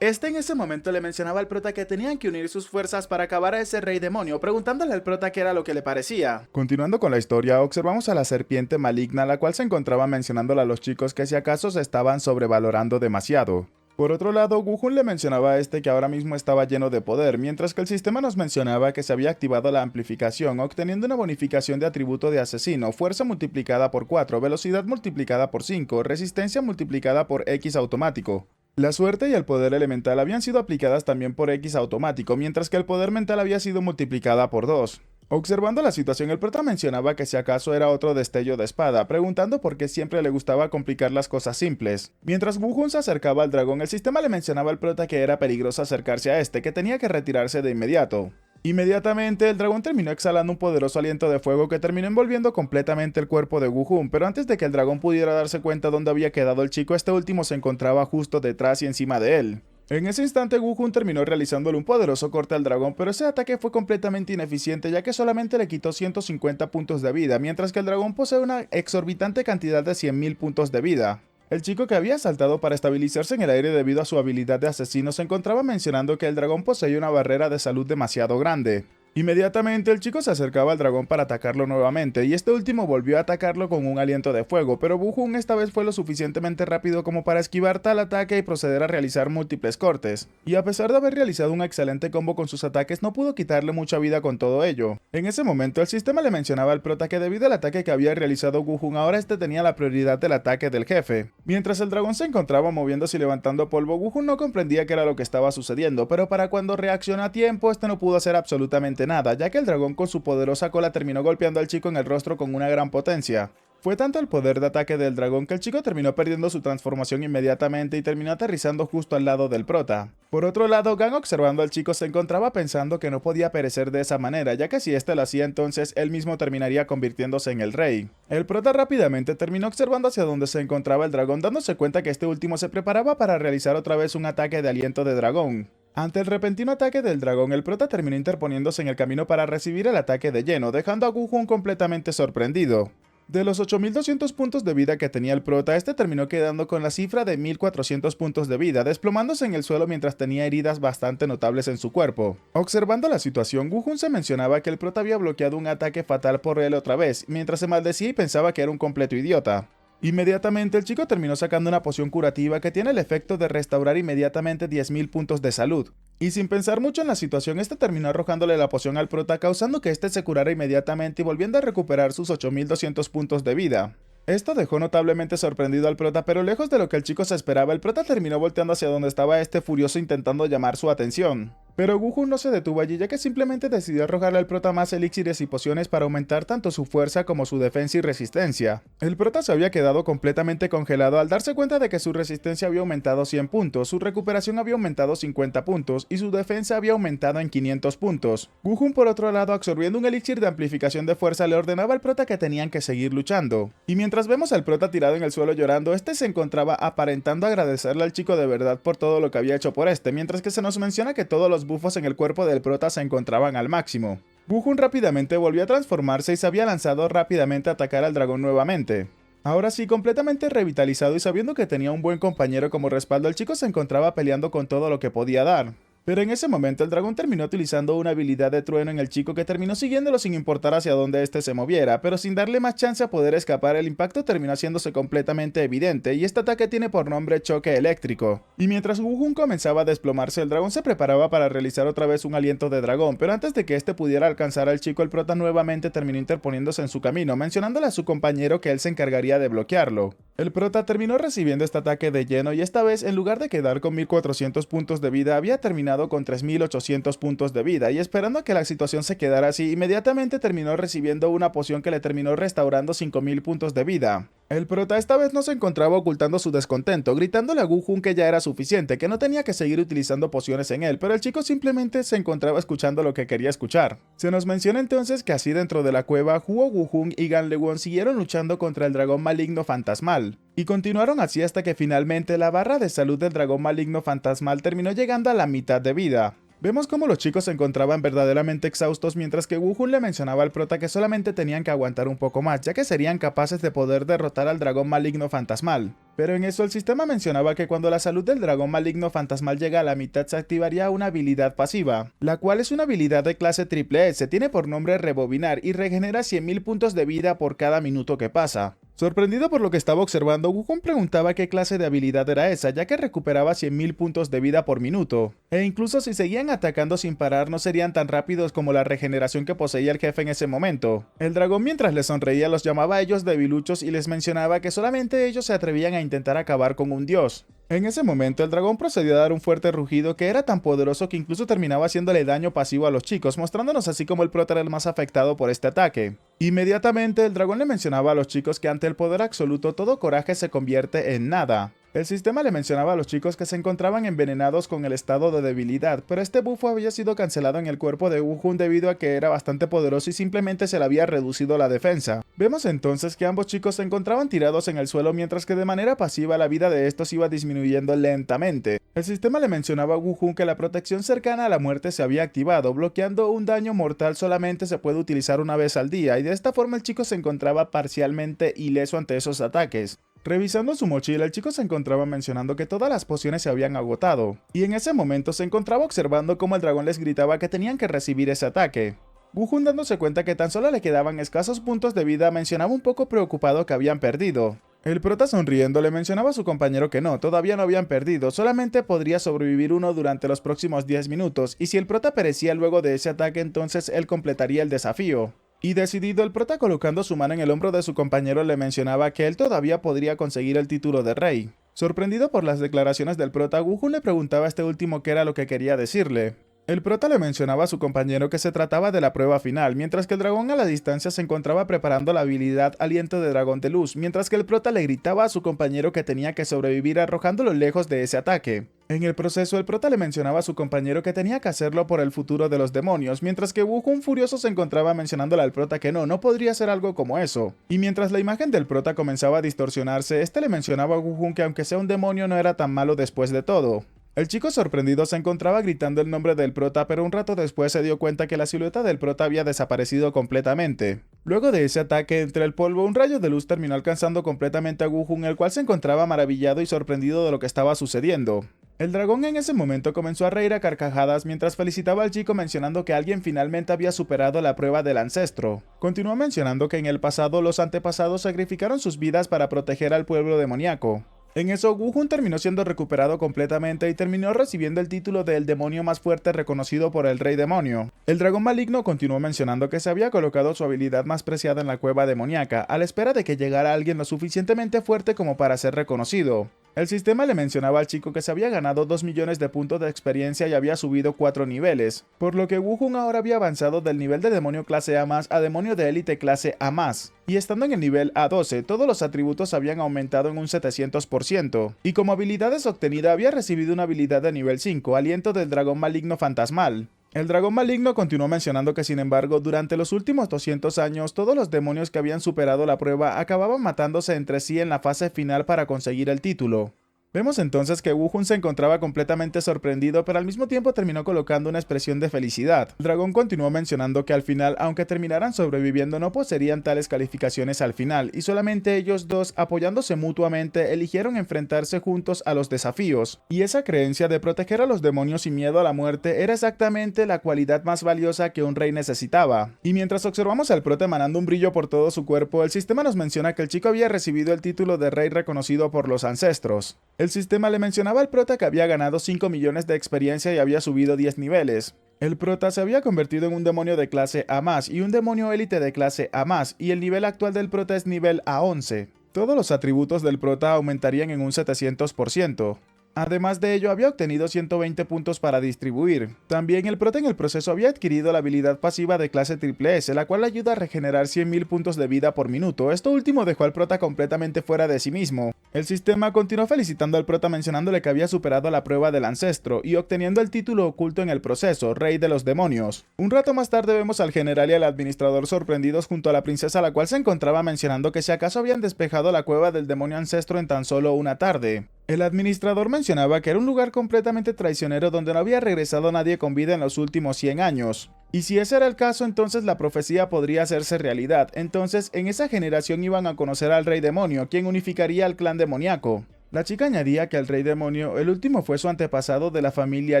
En ese momento le mencionaba al prota que tenían que unir sus fuerzas para acabar a ese rey demonio, preguntándole al prota qué era lo que le parecía. Continuando con la historia, observamos a la serpiente maligna, la cual se encontraba mencionándole a los chicos que si acaso se estaban sobrevalorando demasiado. Por otro lado, Woohun le mencionaba a este que ahora mismo estaba lleno de poder, mientras que el sistema nos mencionaba que se había activado la amplificación, obteniendo una bonificación de atributo de asesino, fuerza multiplicada por 4, velocidad multiplicada por 5, resistencia multiplicada por X automático. La suerte y el poder elemental habían sido aplicadas también por X automático, mientras que el poder mental había sido multiplicada por 2. Observando la situación, el prota mencionaba que si acaso era otro destello de espada, preguntando por qué siempre le gustaba complicar las cosas simples. Mientras Woohun se acercaba al dragón, el sistema le mencionaba al prota que era peligroso acercarse a este, que tenía que retirarse de inmediato. Inmediatamente, el dragón terminó exhalando un poderoso aliento de fuego que terminó envolviendo completamente el cuerpo de Woohun, pero antes de que el dragón pudiera darse cuenta dónde había quedado el chico, este último se encontraba justo detrás y encima de él. En ese instante, Woohun terminó realizándole un poderoso corte al dragón, pero ese ataque fue completamente ineficiente ya que solamente le quitó 150 puntos de vida, mientras que el dragón posee una exorbitante cantidad de 100.000 puntos de vida. El chico que había saltado para estabilizarse en el aire debido a su habilidad de asesino se encontraba mencionando que el dragón poseía una barrera de salud demasiado grande. Inmediatamente el chico se acercaba al dragón para atacarlo nuevamente y este último volvió a atacarlo con un aliento de fuego, pero Woohun esta vez fue lo suficientemente rápido como para esquivar tal ataque y proceder a realizar múltiples cortes. Y a pesar de haber realizado un excelente combo con sus ataques, no pudo quitarle mucha vida con todo ello. En ese momento el sistema le mencionaba al prota que debido al ataque que había realizado Woohun, ahora este tenía la prioridad del ataque del jefe. Mientras el dragón se encontraba moviéndose y levantando polvo, Woohun no comprendía qué era lo que estaba sucediendo, pero para cuando reaccionó a tiempo, este no pudo hacer absolutamente nada, ya que el dragón con su poderosa cola terminó golpeando al chico en el rostro con una gran potencia. Fue tanto el poder de ataque del dragón que el chico terminó perdiendo su transformación inmediatamente y terminó aterrizando justo al lado del prota. Por otro lado, Gang, observando al chico, se encontraba pensando que no podía perecer de esa manera, ya que si este lo hacía entonces él mismo terminaría convirtiéndose en el rey. El prota rápidamente terminó observando hacia donde se encontraba el dragón, dándose cuenta que este último se preparaba para realizar otra vez un ataque de aliento de dragón. Ante el repentino ataque del dragón, el prota terminó interponiéndose en el camino para recibir el ataque de lleno, dejando a Woohun completamente sorprendido. De los 8200 puntos de vida que tenía el prota, este terminó quedando con la cifra de 1400 puntos de vida, desplomándose en el suelo mientras tenía heridas bastante notables en su cuerpo. Observando la situación, Woohun se mencionaba que el prota había bloqueado un ataque fatal por él otra vez, mientras se maldecía y pensaba que era un completo idiota. Inmediatamente el chico terminó sacando una poción curativa que tiene el efecto de restaurar inmediatamente 10.000 puntos de salud. Y sin pensar mucho en la situación, este terminó arrojándole la poción al prota, causando que este se curara inmediatamente y volviendo a recuperar sus 8.200 puntos de vida. Esto dejó notablemente sorprendido al prota, pero lejos de lo que el chico se esperaba, el prota terminó volteando hacia donde estaba este furioso intentando llamar su atención. Pero Woohun no se detuvo allí, ya que simplemente decidió arrojarle al prota más elixires y pociones para aumentar tanto su fuerza como su defensa y resistencia. El prota se había quedado completamente congelado al darse cuenta de que su resistencia había aumentado 100 puntos, su recuperación había aumentado 50 puntos y su defensa había aumentado en 500 puntos. Woohun, por otro lado, absorbiendo un elixir de amplificación de fuerza, le ordenaba al prota que tenían que seguir luchando. Y mientras vemos al prota tirado en el suelo llorando, este se encontraba aparentando agradecerle al chico de verdad por todo lo que había hecho por este, mientras que se nos menciona que todos los bufos en el cuerpo del prota se encontraban al máximo. Woohun rápidamente volvió a transformarse y se había lanzado rápidamente a atacar al dragón nuevamente. Ahora sí, completamente revitalizado y sabiendo que tenía un buen compañero como respaldo, el chico se encontraba peleando con todo lo que podía dar. Pero en ese momento el dragón terminó utilizando una habilidad de trueno en el chico que terminó siguiéndolo sin importar hacia dónde éste se moviera, pero sin darle más chance a poder escapar el impacto terminó haciéndose completamente evidente y este ataque tiene por nombre choque eléctrico. Y mientras Wu-Hun comenzaba a desplomarse, el dragón se preparaba para realizar otra vez un aliento de dragón, pero antes de que este pudiera alcanzar al chico, el prota nuevamente terminó interponiéndose en su camino, mencionándole a su compañero que él se encargaría de bloquearlo. El prota terminó recibiendo este ataque de lleno y esta vez, en lugar de quedar con 1400 puntos de vida, había terminado con 3800 puntos de vida, y esperando a que la situación se quedara así, inmediatamente terminó recibiendo una poción que le terminó restaurando 5000 puntos de vida. El prota esta vez no se encontraba ocultando su descontento, gritándole a Wu-Hun que ya era suficiente, que no tenía que seguir utilizando pociones en él, pero el chico simplemente se encontraba escuchando lo que quería escuchar. Se nos menciona entonces que así dentro de la cueva, Huo Wu-Hun y Gan Le-won siguieron luchando contra el dragón maligno fantasmal, y continuaron así hasta que finalmente la barra de salud del dragón maligno fantasmal terminó llegando a la mitad de vida. Vemos cómo los chicos se encontraban verdaderamente exhaustos mientras que Wu-Hun le mencionaba al prota que solamente tenían que aguantar un poco más, ya que serían capaces de poder derrotar al dragón maligno fantasmal. Pero en eso el sistema mencionaba que cuando la salud del dragón maligno fantasmal llega a la mitad se activaría una habilidad pasiva, la cual es una habilidad de clase triple S, tiene por nombre rebobinar y regenera 100.000 puntos de vida por cada minuto que pasa. Sorprendido por lo que estaba observando, Wu-Hun preguntaba qué clase de habilidad era esa, ya que recuperaba 100.000 puntos de vida por minuto. E incluso si seguían atacando sin parar no serían tan rápidos como la regeneración que poseía el jefe en ese momento. El dragón mientras les sonreía los llamaba a ellos debiluchos y les mencionaba que solamente ellos se atrevían a intentar acabar con un dios. En ese momento el dragón procedió a dar un fuerte rugido que era tan poderoso que incluso terminaba haciéndole daño pasivo a los chicos, mostrándonos así como el prota era el más afectado por este ataque. Inmediatamente el dragón le mencionaba a los chicos que ante el poder absoluto todo coraje se convierte en nada. El sistema le mencionaba a los chicos que se encontraban envenenados con el estado de debilidad, pero este bufo había sido cancelado en el cuerpo de Wu-Hun debido a que era bastante poderoso y simplemente se le había reducido la defensa. Vemos entonces que ambos chicos se encontraban tirados en el suelo mientras que de manera pasiva la vida de estos iba disminuyendo lentamente. El sistema le mencionaba a Wu-Hun que la protección cercana a la muerte se había activado, bloqueando un daño mortal solamente se puede utilizar una vez al día, y de esta forma el chico se encontraba parcialmente ileso ante esos ataques. Revisando su mochila, el chico se encontraba mencionando que todas las pociones se habían agotado, y en ese momento se encontraba observando cómo el dragón les gritaba que tenían que recibir ese ataque. Wu-Hun, dándose cuenta que tan solo le quedaban escasos puntos de vida, mencionaba un poco preocupado que habían perdido. El prota sonriendo le mencionaba a su compañero que no, todavía no habían perdido, solamente podría sobrevivir uno durante los próximos 10 minutos, y si el prota perecía luego de ese ataque entonces él completaría el desafío. Y decidido, el prota colocando su mano en el hombro de su compañero le mencionaba que él todavía podría conseguir el título de rey. Sorprendido por las declaraciones del prota, Wu-Hun le preguntaba a este último qué era lo que quería decirle. El prota le mencionaba a su compañero que se trataba de la prueba final, mientras que el dragón a la distancia se encontraba preparando la habilidad Aliento de Dragón de Luz, mientras que el prota le gritaba a su compañero que tenía que sobrevivir arrojándolo lejos de ese ataque. En el proceso, el prota le mencionaba a su compañero que tenía que hacerlo por el futuro de los demonios, mientras que Wu-Hun furioso se encontraba mencionándole al prota que no podría hacer algo como eso. Y mientras la imagen del prota comenzaba a distorsionarse, este le mencionaba a Wu-Hun que aunque sea un demonio no era tan malo después de todo. El chico sorprendido se encontraba gritando el nombre del prota, pero un rato después se dio cuenta que la silueta del prota había desaparecido completamente. Luego de ese ataque entre el polvo, un rayo de luz terminó alcanzando completamente a Wu-Hun, el cual se encontraba maravillado y sorprendido de lo que estaba sucediendo. El dragón en ese momento comenzó a reír a carcajadas mientras felicitaba al chico mencionando que alguien finalmente había superado la prueba del ancestro. Continuó mencionando que en el pasado los antepasados sacrificaron sus vidas para proteger al pueblo demoníaco. En eso, Wu-Hun terminó siendo recuperado completamente y terminó recibiendo el título de el demonio más fuerte reconocido por el rey demonio. El dragón maligno continuó mencionando que se había colocado su habilidad más preciada en la cueva demoníaca, a la espera de que llegara alguien lo suficientemente fuerte como para ser reconocido. El sistema le mencionaba al chico que se había ganado 2 millones de puntos de experiencia y había subido 4 niveles, por lo que Wu-Hun ahora había avanzado del nivel de demonio clase A+ a demonio de élite clase A+, y estando en el nivel A12, todos los atributos habían aumentado en un 700%, y como habilidades obtenida había recibido una habilidad de nivel 5, aliento del dragón maligno fantasmal. El dragón maligno continuó mencionando que sin embargo, durante los últimos 200 años, todos los demonios que habían superado la prueba acababan matándose entre sí en la fase final para conseguir el título. Vemos entonces que Wu Jun se encontraba completamente sorprendido, pero al mismo tiempo terminó colocando una expresión de felicidad. El dragón continuó mencionando que al final, aunque terminaran sobreviviendo, no poseerían tales calificaciones al final, y solamente ellos dos, apoyándose mutuamente, eligieron enfrentarse juntos a los desafíos. Y esa creencia de proteger a los demonios sin miedo a la muerte era exactamente la cualidad más valiosa que un rey necesitaba. Y mientras observamos al prota emanando un brillo por todo su cuerpo, el sistema nos menciona que el chico había recibido el título de rey reconocido por los ancestros. El sistema le mencionaba al prota que había ganado 5 millones de experiencia y había subido 10 niveles. El prota se había convertido en un demonio de clase A+, y un demonio élite de clase A+, y el nivel actual del prota es nivel A11. Todos los atributos del prota aumentarían en un 700%. Además de ello, había obtenido 120 puntos para distribuir. También el prota en el proceso había adquirido la habilidad pasiva de clase S, la cual ayuda a regenerar 100.000 puntos de vida por minuto. Esto último dejó al prota completamente fuera de sí mismo. El sistema continuó felicitando al prota mencionándole que había superado la prueba del ancestro y obteniendo el título oculto en el proceso, Rey de los Demonios. Un rato más tarde vemos al general y al administrador sorprendidos junto a la princesa, la cual se encontraba mencionando que si acaso habían despejado la cueva del demonio ancestro en tan solo una tarde. El administrador mencionaba que era un lugar completamente traicionero donde no había regresado nadie con vida en los últimos 100 años. Y si ese era el caso, entonces la profecía podría hacerse realidad. Entonces, en esa generación iban a conocer al Rey Demonio, quien unificaría al clan demoníaco. La chica añadía que el Rey Demonio, el último fue su antepasado de la familia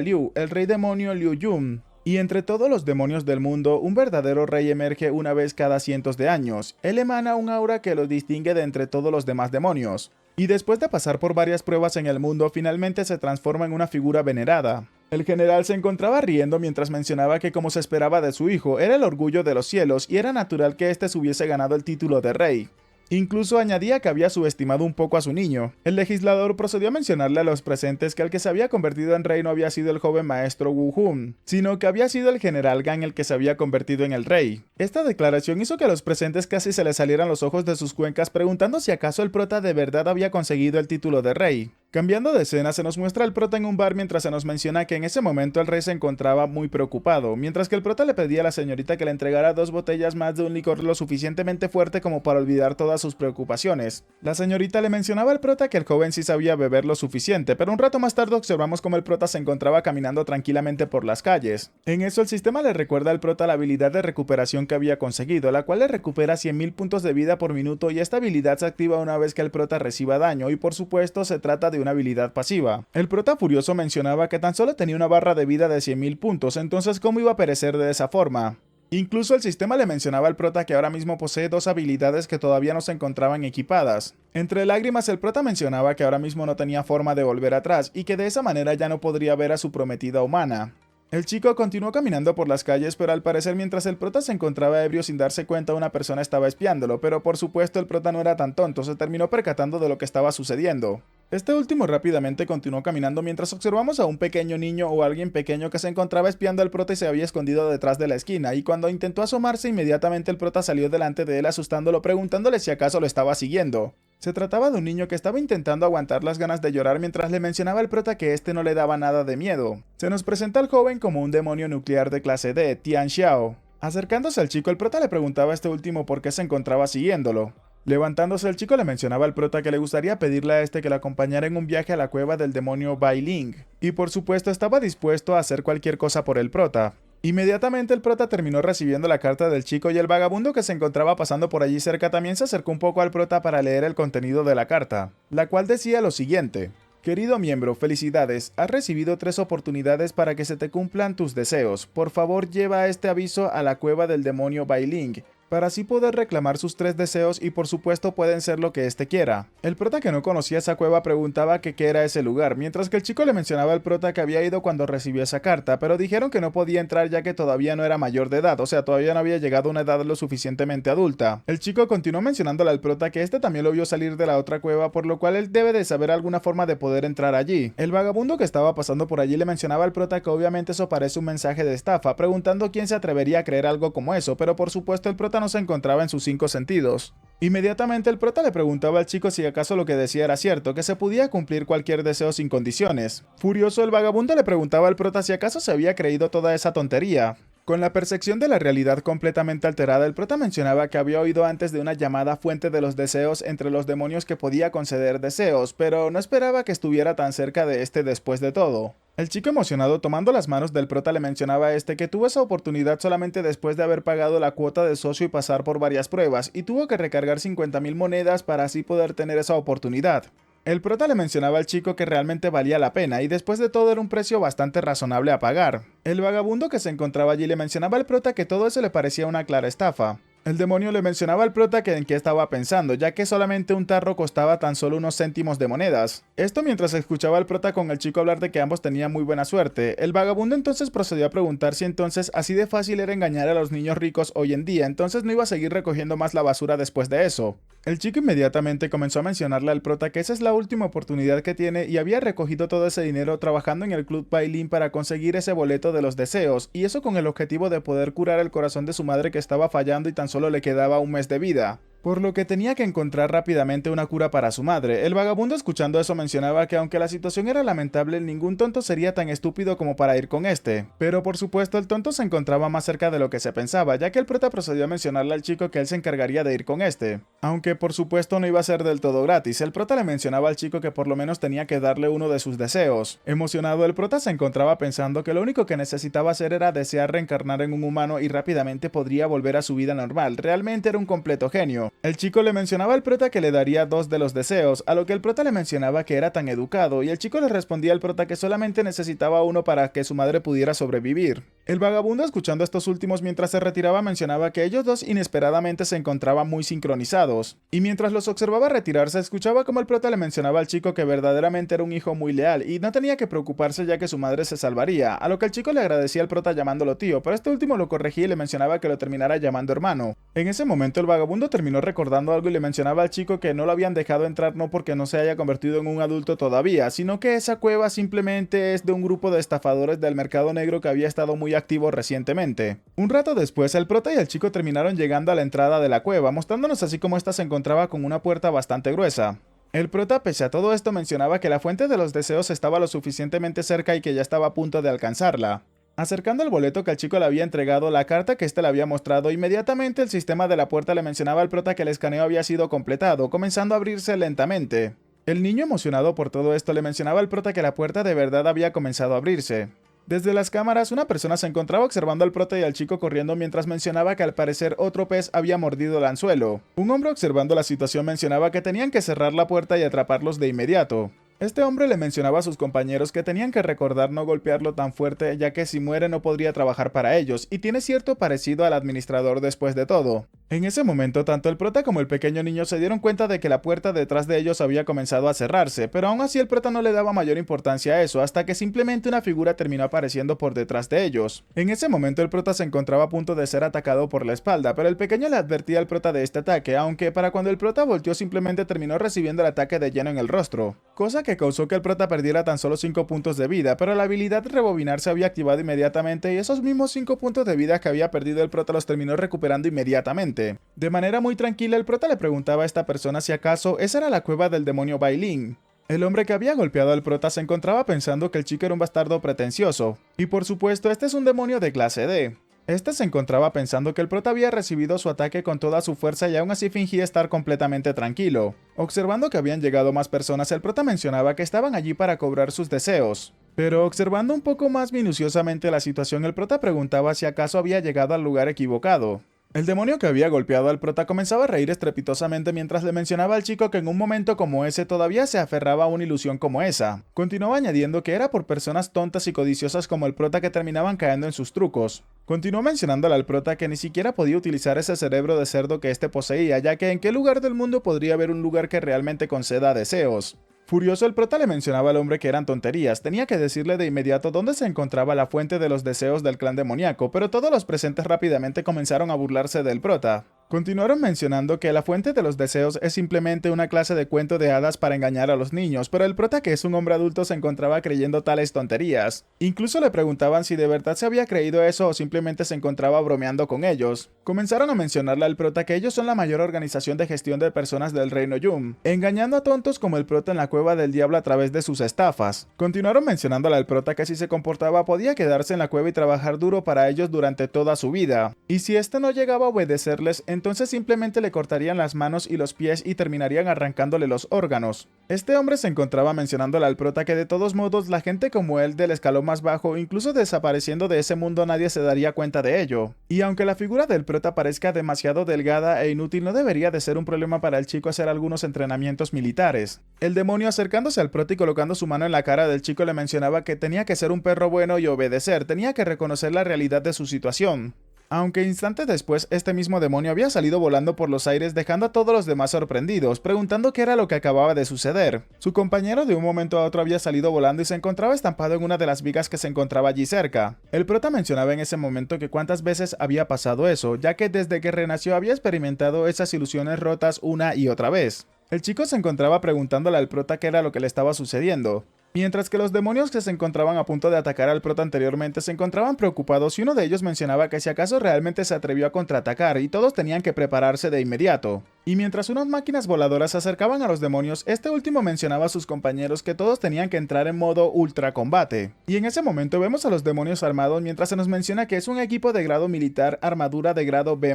Liu, el Rey Demonio Liu Yun. Y entre todos los demonios del mundo, un verdadero rey emerge una vez cada cientos de años. Él emana un aura que lo distingue de entre todos los demás demonios. Y después de pasar por varias pruebas en el mundo, finalmente se transforma en una figura venerada. El general se encontraba riendo mientras mencionaba que, como se esperaba de su hijo, era el orgullo de los cielos y era natural que éste se hubiese ganado el título de rey. Incluso añadía que había subestimado un poco a su niño. El legislador procedió a mencionarle a los presentes que el que se había convertido en rey no había sido el joven maestro Wu Jun, sino que había sido el general Gang el que se había convertido en el rey. Esta declaración hizo que a los presentes casi se les salieran los ojos de sus cuencas, preguntando si acaso el prota de verdad había conseguido el título de rey. Cambiando de escena, se nos muestra al prota en un bar mientras se nos menciona que en ese momento el rey se encontraba muy preocupado, mientras que el prota le pedía a la señorita que le entregara 2 botellas más de un licor lo suficientemente fuerte como para olvidar todas sus preocupaciones. La señorita le mencionaba al prota que el joven sí sabía beber lo suficiente, pero un rato más tarde observamos cómo el prota se encontraba caminando tranquilamente por las calles. En eso el sistema le recuerda al prota la habilidad de recuperación que había conseguido, la cual le recupera 100.000 puntos de vida por minuto, y esta habilidad se activa una vez que el prota reciba daño, y por supuesto se trata de una habilidad pasiva. El prota furioso mencionaba que tan solo tenía una barra de vida de 100.000 puntos, entonces ¿cómo iba a perecer de esa forma? Incluso el sistema le mencionaba al prota que ahora mismo posee 2 habilidades que todavía no se encontraban equipadas. Entre lágrimas, el prota mencionaba que ahora mismo no tenía forma de volver atrás y que de esa manera ya no podría ver a su prometida humana. El chico continuó caminando por las calles, pero al parecer mientras el prota se encontraba ebrio sin darse cuenta, una persona estaba espiándolo, pero por supuesto el prota no era tan tonto, se terminó percatando de lo que estaba sucediendo. Este último rápidamente continuó caminando mientras observamos a un pequeño niño o alguien pequeño que se encontraba espiando al prota y se había escondido detrás de la esquina, y cuando intentó asomarse inmediatamente el prota salió delante de él asustándolo, preguntándole si acaso lo estaba siguiendo. Se trataba de un niño que estaba intentando aguantar las ganas de llorar mientras le mencionaba al prota que este no le daba nada de miedo. Se nos presenta al joven como un demonio nuclear de clase D, Tian Xiao. Acercándose al chico, el prota le preguntaba a este último por qué se encontraba siguiéndolo. Levantándose, el chico le mencionaba al prota que le gustaría pedirle a este que lo acompañara en un viaje a la cueva del demonio Bai Ling, y por supuesto estaba dispuesto a hacer cualquier cosa por el prota. Inmediatamente el prota terminó recibiendo la carta del chico, y el vagabundo que se encontraba pasando por allí cerca también se acercó un poco al prota para leer el contenido de la carta, la cual decía lo siguiente: Querido miembro, felicidades, has recibido 3 oportunidades para que se te cumplan tus deseos. Por favor, lleva este aviso a la cueva del demonio Bai Ling, para así poder reclamar sus 3 deseos y por supuesto pueden ser lo que éste quiera. El prota, que no conocía esa cueva, preguntaba que qué era ese lugar, mientras que el chico le mencionaba al prota que había ido cuando recibió esa carta, pero dijeron que no podía entrar ya que todavía no era mayor de edad, o sea, todavía no había llegado a una edad lo suficientemente adulta. El chico continuó mencionándole al prota que este también lo vio salir de la otra cueva, por lo cual él debe de saber alguna forma de poder entrar allí. El vagabundo que estaba pasando por allí le mencionaba al prota que obviamente eso parece un mensaje de estafa, preguntando quién se atrevería a creer algo como eso, pero por supuesto el prota no se encontraba en sus 5 sentidos. Inmediatamente el prota le preguntaba al chico si acaso lo que decía era cierto, que se podía cumplir cualquier deseo sin condiciones. Furioso, el vagabundo le preguntaba al prota si acaso se había creído toda esa tontería. Con la percepción de la realidad completamente alterada, el prota mencionaba que había oído antes de una llamada fuente de los deseos entre los demonios que podía conceder deseos, pero no esperaba que estuviera tan cerca de este después de todo. El chico emocionado tomando las manos del prota le mencionaba a este que tuvo esa oportunidad solamente después de haber pagado la cuota de socio y pasar por varias pruebas, y tuvo que recargar 50.000 monedas para así poder tener esa oportunidad. El prota le mencionaba al chico que realmente valía la pena y después de todo era un precio bastante razonable a pagar. El vagabundo que se encontraba allí le mencionaba al prota que todo eso le parecía una clara estafa. El demonio le mencionaba al prota que en qué estaba pensando, ya que solamente un tarro costaba tan solo unos céntimos de monedas. Esto mientras escuchaba al prota con el chico hablar de que ambos tenían muy buena suerte. El vagabundo entonces procedió a preguntar si entonces así de fácil era engañar a los niños ricos hoy en día, entonces no iba a seguir recogiendo más la basura después de eso. El chico inmediatamente comenzó a mencionarle al prota que esa es la última oportunidad que tiene y había recogido todo ese dinero trabajando en el Club Bailín para conseguir ese boleto de los deseos, y eso con el objetivo de poder curar el corazón de su madre que estaba fallando y tan solo le quedaba un mes de vida. Por lo que tenía que encontrar rápidamente una cura para su madre. El vagabundo escuchando eso mencionaba que aunque la situación era lamentable, ningún tonto sería tan estúpido como para ir con este. Pero por supuesto el tonto se encontraba más cerca de lo que se pensaba, ya que el prota procedió a mencionarle al chico que él se encargaría de ir con este. Aunque por supuesto no iba a ser del todo gratis, el prota le mencionaba al chico que por lo menos tenía que darle uno de sus deseos. Emocionado, el prota se encontraba pensando que lo único que necesitaba hacer era desear reencarnar en un humano y rápidamente podría volver a su vida normal. Realmente era un completo genio. El chico le mencionaba al prota que le daría 2 de los deseos, a lo que el prota le mencionaba que era tan educado, y el chico le respondía al prota que solamente necesitaba uno para que su madre pudiera sobrevivir. El vagabundo, escuchando estos últimos mientras se retiraba, mencionaba que ellos dos inesperadamente se encontraban muy sincronizados, y mientras los observaba retirarse, escuchaba como el prota le mencionaba al chico que verdaderamente era un hijo muy leal y no tenía que preocuparse ya que su madre se salvaría, a lo que el chico le agradecía al prota llamándolo tío, pero este último lo corregía y le mencionaba que lo terminara llamando hermano. En ese momento el vagabundo terminó recordando algo y le mencionaba al chico que no lo habían dejado entrar no porque no se haya convertido en un adulto todavía, sino que esa cueva simplemente es de un grupo de estafadores del mercado negro que había estado muy activo recientemente. Un rato después, el prota y el chico terminaron llegando a la entrada de la cueva, mostrándonos así como esta se encontraba con una puerta bastante gruesa. El prota, pese a todo esto, mencionaba que la fuente de los deseos estaba lo suficientemente cerca y que ya estaba a punto de alcanzarla. Acercando el boleto que el chico le había entregado, la carta que éste le había mostrado, inmediatamente el sistema de la puerta le mencionaba al prota que el escaneo había sido completado, comenzando a abrirse lentamente. El niño, emocionado por todo esto, le mencionaba al prota que la puerta de verdad había comenzado a abrirse. Desde las cámaras, una persona se encontraba observando al prota y al chico corriendo mientras mencionaba que al parecer otro pez había mordido el anzuelo. Un hombre observando la situación mencionaba que tenían que cerrar la puerta y atraparlos de inmediato. Este hombre le mencionaba a sus compañeros que tenían que recordar no golpearlo tan fuerte ya que si muere no podría trabajar para ellos, y tiene cierto parecido al administrador después de todo. En ese momento tanto el prota como el pequeño niño se dieron cuenta de que la puerta detrás de ellos había comenzado a cerrarse, pero aún así el prota no le daba mayor importancia a eso hasta que simplemente una figura terminó apareciendo por detrás de ellos. En ese momento el prota se encontraba a punto de ser atacado por la espalda, pero el pequeño le advertía al prota de este ataque, aunque para cuando el prota volteó simplemente terminó recibiendo el ataque de lleno en el rostro, cosa que causó que el prota perdiera tan solo 5 puntos de vida, pero la habilidad de rebobinar se había activado inmediatamente y esos mismos 5 puntos de vida que había perdido el prota los terminó recuperando inmediatamente. De manera muy tranquila el prota le preguntaba a esta persona si acaso esa era la cueva del demonio Bailín. El hombre que había golpeado al prota se encontraba pensando que el chico era un bastardo pretencioso, y por supuesto este es un demonio de clase D. Este se encontraba pensando que el prota había recibido su ataque con toda su fuerza y aún así fingía estar completamente tranquilo. Observando que habían llegado más personas, el prota mencionaba que estaban allí para cobrar sus deseos. Pero observando un poco más minuciosamente la situación, el prota preguntaba si acaso había llegado al lugar equivocado. El demonio que había golpeado al prota comenzaba a reír estrepitosamente mientras le mencionaba al chico que en un momento como ese todavía se aferraba a una ilusión como esa. Continuaba añadiendo que era por personas tontas y codiciosas como el prota que terminaban cayendo en sus trucos. Continuó mencionándole al prota que ni siquiera podía utilizar ese cerebro de cerdo que éste poseía, ya que en qué lugar del mundo podría haber un lugar que realmente conceda deseos. Furioso, el prota le mencionaba al hombre que eran tonterías, tenía que decirle de inmediato dónde se encontraba la fuente de los deseos del clan demoníaco, pero todos los presentes rápidamente comenzaron a burlarse del prota. Continuaron mencionando que la fuente de los deseos es simplemente una clase de cuento de hadas para engañar a los niños, pero el prota, que es un hombre adulto, se encontraba creyendo tales tonterías. Incluso le preguntaban si de verdad se había creído eso o simplemente se encontraba bromeando con ellos. Comenzaron a mencionarle al prota que ellos son la mayor organización de gestión de personas del reino Yum, engañando a tontos como el prota en la cueva del diablo a través de sus estafas. Continuaron mencionándole al prota que si se comportaba podía quedarse en la cueva y trabajar duro para ellos durante toda su vida, y si este no llegaba a obedecerles, entonces simplemente le cortarían las manos y los pies y terminarían arrancándole los órganos. Este hombre se encontraba mencionándole al prota que de todos modos la gente como él del escalón más bajo, incluso desapareciendo de ese mundo, nadie se daría cuenta de ello. Y aunque la figura del prota parezca demasiado delgada e inútil, no debería de ser un problema para el chico hacer algunos entrenamientos militares. El demonio, acercándose al prota y colocando su mano en la cara del chico, le mencionaba que tenía que ser un perro bueno y obedecer, tenía que reconocer la realidad de su situación. Aunque instantes después este mismo demonio había salido volando por los aires, dejando a todos los demás sorprendidos, preguntando qué era lo que acababa de suceder. Su compañero de un momento a otro había salido volando y se encontraba estampado en una de las vigas que se encontraba allí cerca. El prota mencionaba en ese momento que cuántas veces había pasado eso, ya que desde que renació había experimentado esas ilusiones rotas una y otra vez. El chico se encontraba preguntándole al prota qué era lo que le estaba sucediendo. Mientras que los demonios que se encontraban a punto de atacar al prota anteriormente se encontraban preocupados, y uno de ellos mencionaba que si acaso realmente se atrevió a contraatacar y todos tenían que prepararse de inmediato. Y mientras unas máquinas voladoras se acercaban a los demonios, este último mencionaba a sus compañeros que todos tenían que entrar en modo ultra combate. Y en ese momento vemos a los demonios armados mientras se nos menciona que es un equipo de grado militar, armadura de grado B+.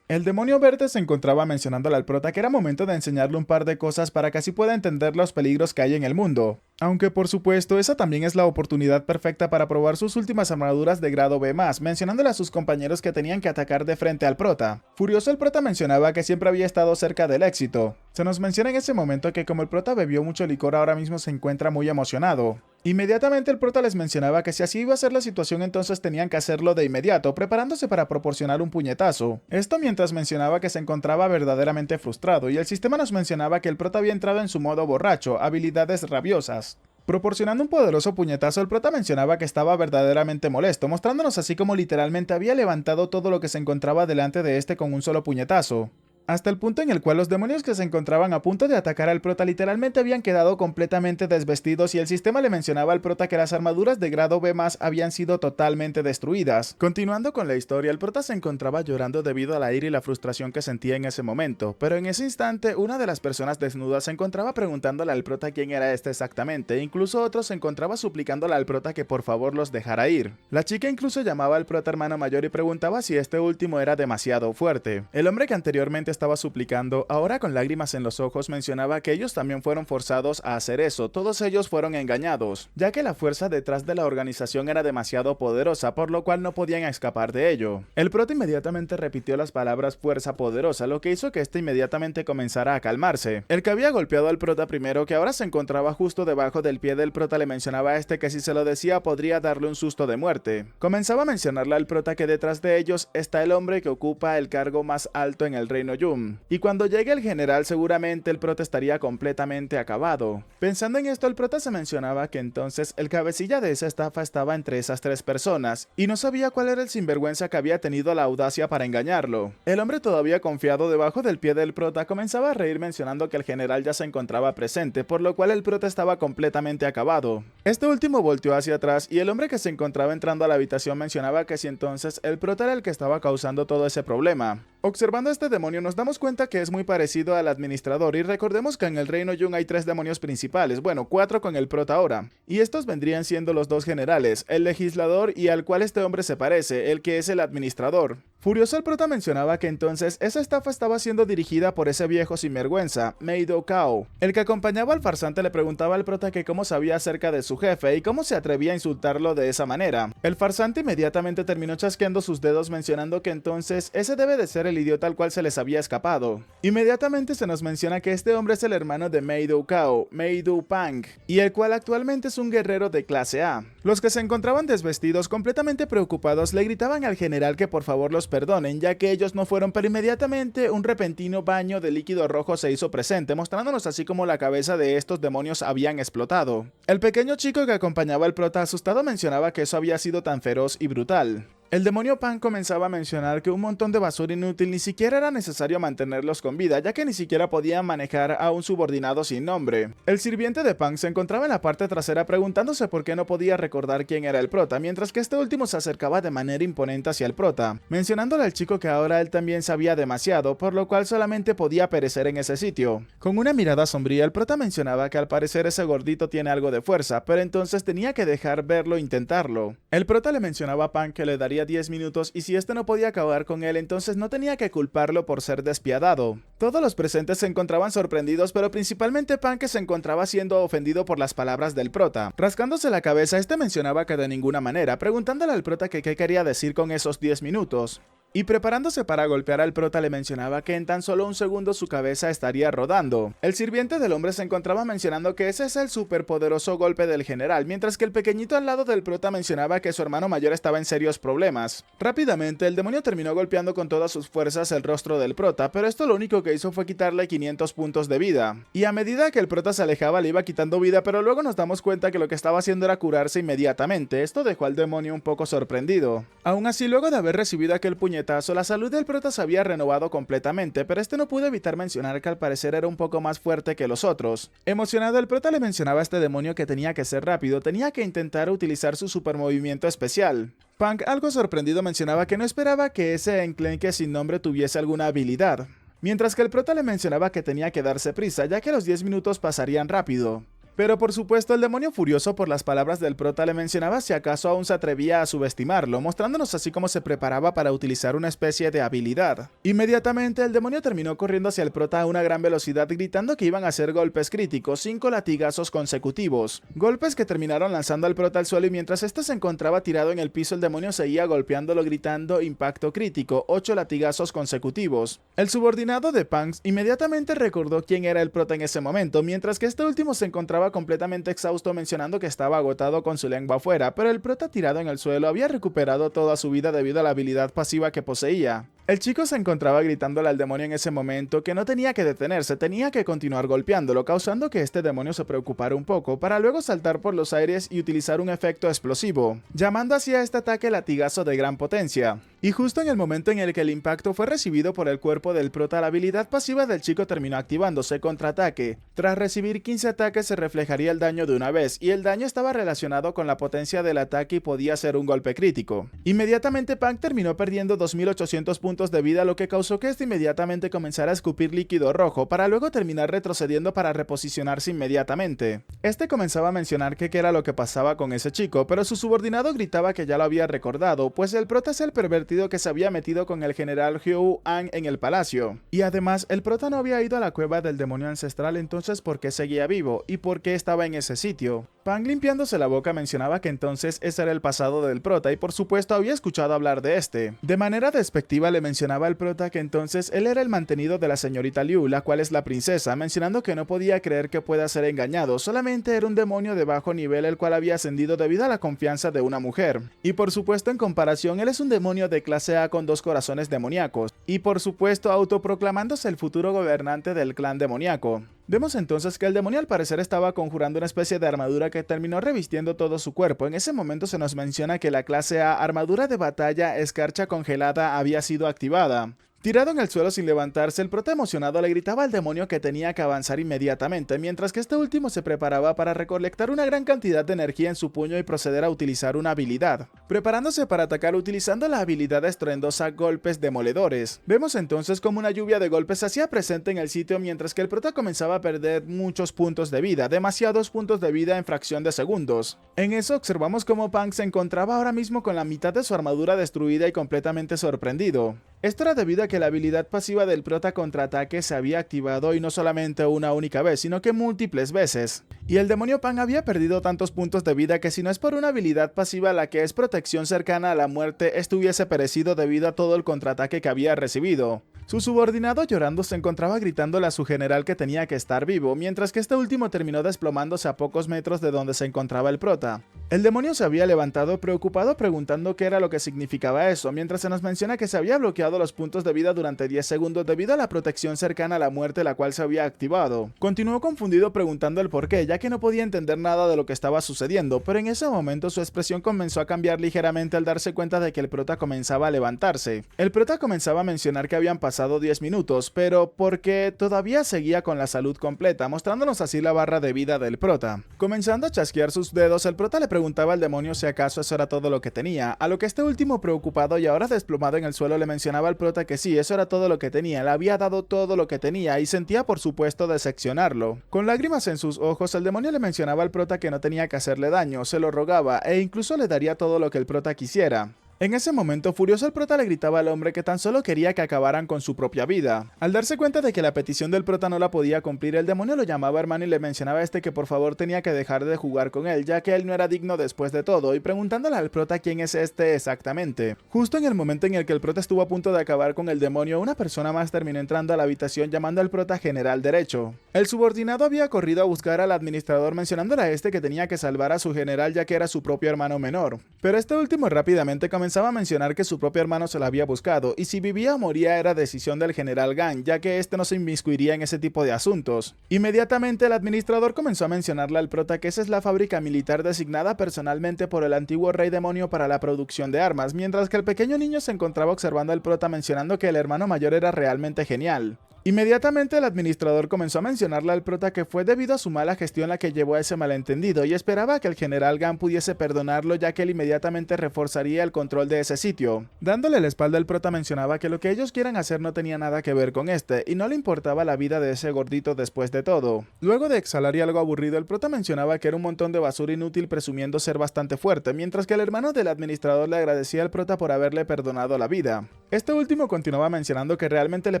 El demonio verde se encontraba mencionándole al prota que era momento de enseñarle un par de cosas para que así pueda entender los peligros que hay en el mundo. Aunque por supuesto esa también es la oportunidad perfecta para probar sus últimas armaduras de grado B+, mencionándole a sus compañeros que tenían que atacar de frente al prota. Furioso, el prota mencionaba que siempre había estado cerca del éxito. Se nos menciona en ese momento que como el prota bebió mucho licor, ahora mismo se encuentra muy emocionado. Inmediatamente el prota les mencionaba que si así iba a ser la situación, entonces tenían que hacerlo de inmediato, preparándose para proporcionar un puñetazo. Esto mientras mencionaba que se encontraba verdaderamente frustrado, y el sistema nos mencionaba que el prota había entrado en su modo borracho, habilidades rabiosas. Proporcionando un poderoso puñetazo, el prota mencionaba que estaba verdaderamente molesto, mostrándonos así como literalmente había levantado todo lo que se encontraba delante de este con un solo puñetazo. Hasta el punto en el cual los demonios que se encontraban a punto de atacar al prota literalmente habían quedado completamente desvestidos, y el sistema le mencionaba al prota que las armaduras de grado B+ habían sido totalmente destruidas. Continuando con la historia, el prota se encontraba llorando debido a la ira y la frustración que sentía en ese momento, pero en ese instante una de las personas desnudas se encontraba preguntándole al prota quién era este exactamente, e incluso otro se encontraba suplicándole al prota que por favor los dejara ir. La chica incluso llamaba al prota hermano mayor y preguntaba si este último era demasiado fuerte. El hombre que anteriormente estaba suplicando, ahora con lágrimas en los ojos, mencionaba que ellos también fueron forzados a hacer eso, todos ellos fueron engañados, ya que la fuerza detrás de la organización era demasiado poderosa, por lo cual no podían escapar de ello. El prota inmediatamente repitió las palabras fuerza poderosa, lo que hizo que este inmediatamente comenzara a calmarse. El que había golpeado al prota primero, que ahora se encontraba justo debajo del pie del prota, le mencionaba a este que si se lo decía podría darle un susto de muerte. Comenzaba a mencionarle al prota que detrás de ellos está el hombre que ocupa el cargo más alto en el reino Yum, y cuando llegue el general seguramente el prota estaría completamente acabado. Pensando en esto, el prota se mencionaba que entonces el cabecilla de esa estafa estaba entre esas tres personas, y no sabía cuál era el sinvergüenza que había tenido la audacia para engañarlo. El hombre, todavía confiado debajo del pie del prota, comenzaba a reír mencionando que el general ya se encontraba presente, por lo cual el prota estaba completamente acabado. Este último volteó hacia atrás y el hombre que se encontraba entrando a la habitación mencionaba que si entonces el prota era el que estaba causando todo ese problema. Observando a este demonio nos damos cuenta que es muy parecido al administrador, y recordemos que en el reino Yum hay 3 demonios principales, bueno, 4 con el prota ahora, y estos vendrían siendo los 2 generales, el legislador y al cual este hombre se parece, el que es el administrador. Furioso, el prota mencionaba que entonces esa estafa estaba siendo dirigida por ese viejo sinvergüenza, Meido Kao. El que acompañaba al farsante le preguntaba al prota que cómo sabía acerca de su jefe y cómo se atrevía a insultarlo de esa manera. El farsante inmediatamente terminó chasqueando sus dedos mencionando que entonces ese debe de ser el idiota al cual se les había escapado. Inmediatamente se nos menciona que este hombre es el hermano de Meido Kao, Meido Pang, y el cual actualmente es un guerrero de clase A. Los que se encontraban desvestidos, completamente preocupados, le gritaban al general que por favor los perdonen, ya que ellos no fueron, pero inmediatamente un repentino baño de líquido rojo se hizo presente, mostrándonos así como la cabeza de estos demonios habían explotado. El pequeño chico que acompañaba al prota asustado mencionaba que eso había sido tan feroz y brutal. El demonio Pan comenzaba a mencionar que un montón de basura inútil ni siquiera era necesario mantenerlos con vida, ya que ni siquiera podían manejar a un subordinado sin nombre. El sirviente de Pan se encontraba en la parte trasera preguntándose por qué no podía recordar quién era el prota, mientras que este último se acercaba de manera imponente hacia el prota, mencionándole al chico que ahora él también sabía demasiado, por lo cual solamente podía perecer en ese sitio. Con una mirada sombría, el prota mencionaba que al parecer ese gordito tiene algo de fuerza, pero entonces tenía que dejar verlo e intentarlo. El prota le mencionaba a Pan que le daría 10 minutos y si este no podía acabar con él, entonces no tenía que culparlo por ser despiadado. Todos los presentes se encontraban sorprendidos, pero principalmente Pan, que se encontraba siendo ofendido por las palabras del prota. Rascándose la cabeza, este mencionaba que de ninguna manera, preguntándole al prota que qué quería decir con esos 10 minutos. Y preparándose para golpear al prota le mencionaba que en tan solo un segundo su cabeza estaría rodando. El sirviente del hombre se encontraba mencionando que ese es el superpoderoso golpe del general, mientras que el pequeñito al lado del prota mencionaba que su hermano mayor estaba en serios problemas. Rápidamente el demonio terminó golpeando con todas sus fuerzas el rostro del prota, pero esto lo único que hizo fue quitarle 500 puntos de vida. Y a medida que el prota se alejaba le iba quitando vida, pero luego nos damos cuenta que lo que estaba haciendo era curarse inmediatamente. Esto dejó al demonio un poco sorprendido. Aún así, luego de haber recibido aquel puñetazo, la salud del prota se había renovado completamente, pero este no pudo evitar mencionar que al parecer era un poco más fuerte que los otros. Emocionado, el prota le mencionaba a este demonio que tenía que ser rápido, tenía que intentar utilizar su supermovimiento especial. Punk, algo sorprendido, mencionaba que no esperaba que ese enclenque sin nombre tuviese alguna habilidad, mientras que el prota le mencionaba que tenía que darse prisa, ya que los 10 minutos pasarían rápido. Pero por supuesto el demonio, furioso por las palabras del prota, le mencionaba si acaso aún se atrevía a subestimarlo, mostrándonos así cómo se preparaba para utilizar una especie de habilidad. Inmediatamente el demonio terminó corriendo hacia el prota a una gran velocidad, gritando que iban a hacer golpes críticos, 5 latigazos consecutivos. Golpes que terminaron lanzando al prota al suelo, y mientras este se encontraba tirado en el piso, el demonio seguía golpeándolo gritando impacto crítico, 8 latigazos consecutivos. El subordinado de Punks inmediatamente recordó quién era el prota en ese momento, mientras que este último se encontraba completamente exhausto, mencionando que estaba agotado con su lengua afuera, pero el prota tirado en el suelo había recuperado toda su vida debido a la habilidad pasiva que poseía. El chico se encontraba gritándole al demonio en ese momento que no tenía que detenerse, tenía que continuar golpeándolo, causando que este demonio se preocupara un poco, para luego saltar por los aires y utilizar un efecto explosivo, llamando así a este ataque latigazo de gran potencia. Y justo en el momento en el que el impacto fue recibido por el cuerpo del prota, la habilidad pasiva del chico terminó activándose, contraataque. Tras recibir 15 ataques se reflejaría el daño de una vez, y el daño estaba relacionado con la potencia del ataque y podía ser un golpe crítico. Inmediatamente Punk terminó perdiendo 2800 puntos de vida, lo que causó que este inmediatamente comenzara a escupir líquido rojo, para luego terminar retrocediendo para reposicionarse inmediatamente. Este comenzaba a mencionar que qué era lo que pasaba con ese chico, pero su subordinado gritaba que ya lo había recordado, pues el prota es el pervertido que se había metido con el general Hugh Ang en el palacio. Y además, el prota no había ido a la cueva del demonio ancestral, entonces ¿por qué seguía vivo? ¿Y por qué estaba en ese sitio? Pang, limpiándose la boca, mencionaba que entonces ese era el pasado del prota, y por supuesto había escuchado hablar de este. De manera despectiva le mencionaba al prota que entonces él era el mantenido de la señorita Liu, la cual es la princesa, mencionando que no podía creer que pueda ser engañado, solamente era un demonio de bajo nivel el cual había ascendido debido a la confianza de una mujer. Y por supuesto, en comparación, él es un demonio de clase A con 2 corazones demoníacos, y por supuesto autoproclamándose el futuro gobernante del clan demoníaco. Vemos entonces que el demonio al parecer estaba conjurando una especie de armadura que terminó revistiendo todo su cuerpo. En ese momento se nos menciona que la clase A, armadura de batalla escarcha congelada, había sido activada. Tirado en el suelo sin levantarse, el prota emocionado le gritaba al demonio que tenía que avanzar inmediatamente, mientras que este último se preparaba para recolectar una gran cantidad de energía en su puño y proceder a utilizar una habilidad, preparándose para atacar utilizando la habilidad estruendosa Golpes Demoledores. Vemos entonces como una lluvia de golpes se hacía presente en el sitio, mientras que el prota comenzaba a perder muchos puntos de vida, demasiados puntos de vida en fracción de segundos. En eso observamos como Punk se encontraba ahora mismo con la mitad de su armadura destruida y completamente sorprendido. Esto era debido a que la habilidad pasiva del prota contraataque se había activado, y no solamente una única vez, sino que múltiples veces. Y el demonio Pan había perdido tantos puntos de vida que si no es por una habilidad pasiva, la que es protección cercana a la muerte, estuviese perecido debido a todo el contraataque que había recibido. Su subordinado, llorando, se encontraba gritándole a su general que tenía que estar vivo, mientras que este último terminó desplomándose a pocos metros de donde se encontraba el prota. El demonio se había levantado preocupado preguntando qué era lo que significaba eso, mientras se nos menciona que se había bloqueado los puntos de vida durante 10 segundos debido a la protección cercana a la muerte la cual se había activado. Continuó confundido preguntando el por qué, ya que no podía entender nada de lo que estaba sucediendo, pero en ese momento su expresión comenzó a cambiar ligeramente al darse cuenta de que el prota comenzaba a levantarse. El prota comenzaba a mencionar que habían pasado 10 minutos, pero porque todavía seguía con la salud completa, mostrándonos así la barra de vida del prota. Comenzando a chasquear sus dedos, el prota le preguntaba al demonio si acaso eso era todo lo que tenía, a lo que este último, preocupado y ahora desplomado en el suelo, le mencionaba al prota que sí, eso era todo lo que tenía, le había dado todo lo que tenía y sentía por supuesto decepcionarlo. Con lágrimas en sus ojos, el demonio le mencionaba al prota que no tenía que hacerle daño, se lo rogaba e incluso le daría todo lo que el prota quisiera. En ese momento, furioso, el prota le gritaba al hombre que tan solo quería que acabaran con su propia vida. Al darse cuenta de que la petición del prota no la podía cumplir, el demonio lo llamaba hermano y le mencionaba a este que por favor tenía que dejar de jugar con él, ya que él no era digno después de todo, y preguntándole al prota quién es este exactamente. Justo en el momento en el que el prota estuvo a punto de acabar con el demonio, una persona más terminó entrando a la habitación llamando al prota general derecho. El subordinado había corrido a buscar al administrador mencionándole a este que tenía que salvar a su general ya que era su propio hermano menor. Pero este último rápidamente comenzaba a mencionar que su propio hermano se lo había buscado y si vivía o moría era decisión del general Gan, ya que este no se inmiscuiría en ese tipo de asuntos. Inmediatamente el administrador comenzó a mencionarle al prota que esa es la fábrica militar designada personalmente por el antiguo rey demonio para la producción de armas, mientras que el pequeño niño se encontraba observando al prota mencionando que el hermano mayor era realmente genial. Inmediatamente el administrador comenzó a mencionarle al prota que fue debido a su mala gestión la que llevó a ese malentendido y esperaba que el general Gan pudiese perdonarlo ya que él inmediatamente reforzaría el control de ese sitio. Dándole la espalda al prota mencionaba que lo que ellos quieran hacer no tenía nada que ver con este y no le importaba la vida de ese gordito después de todo. Luego de exhalar y algo aburrido, el prota mencionaba que era un montón de basura inútil presumiendo ser bastante fuerte, mientras que el hermano del administrador le agradecía al prota por haberle perdonado la vida. Este último continuaba mencionando que realmente le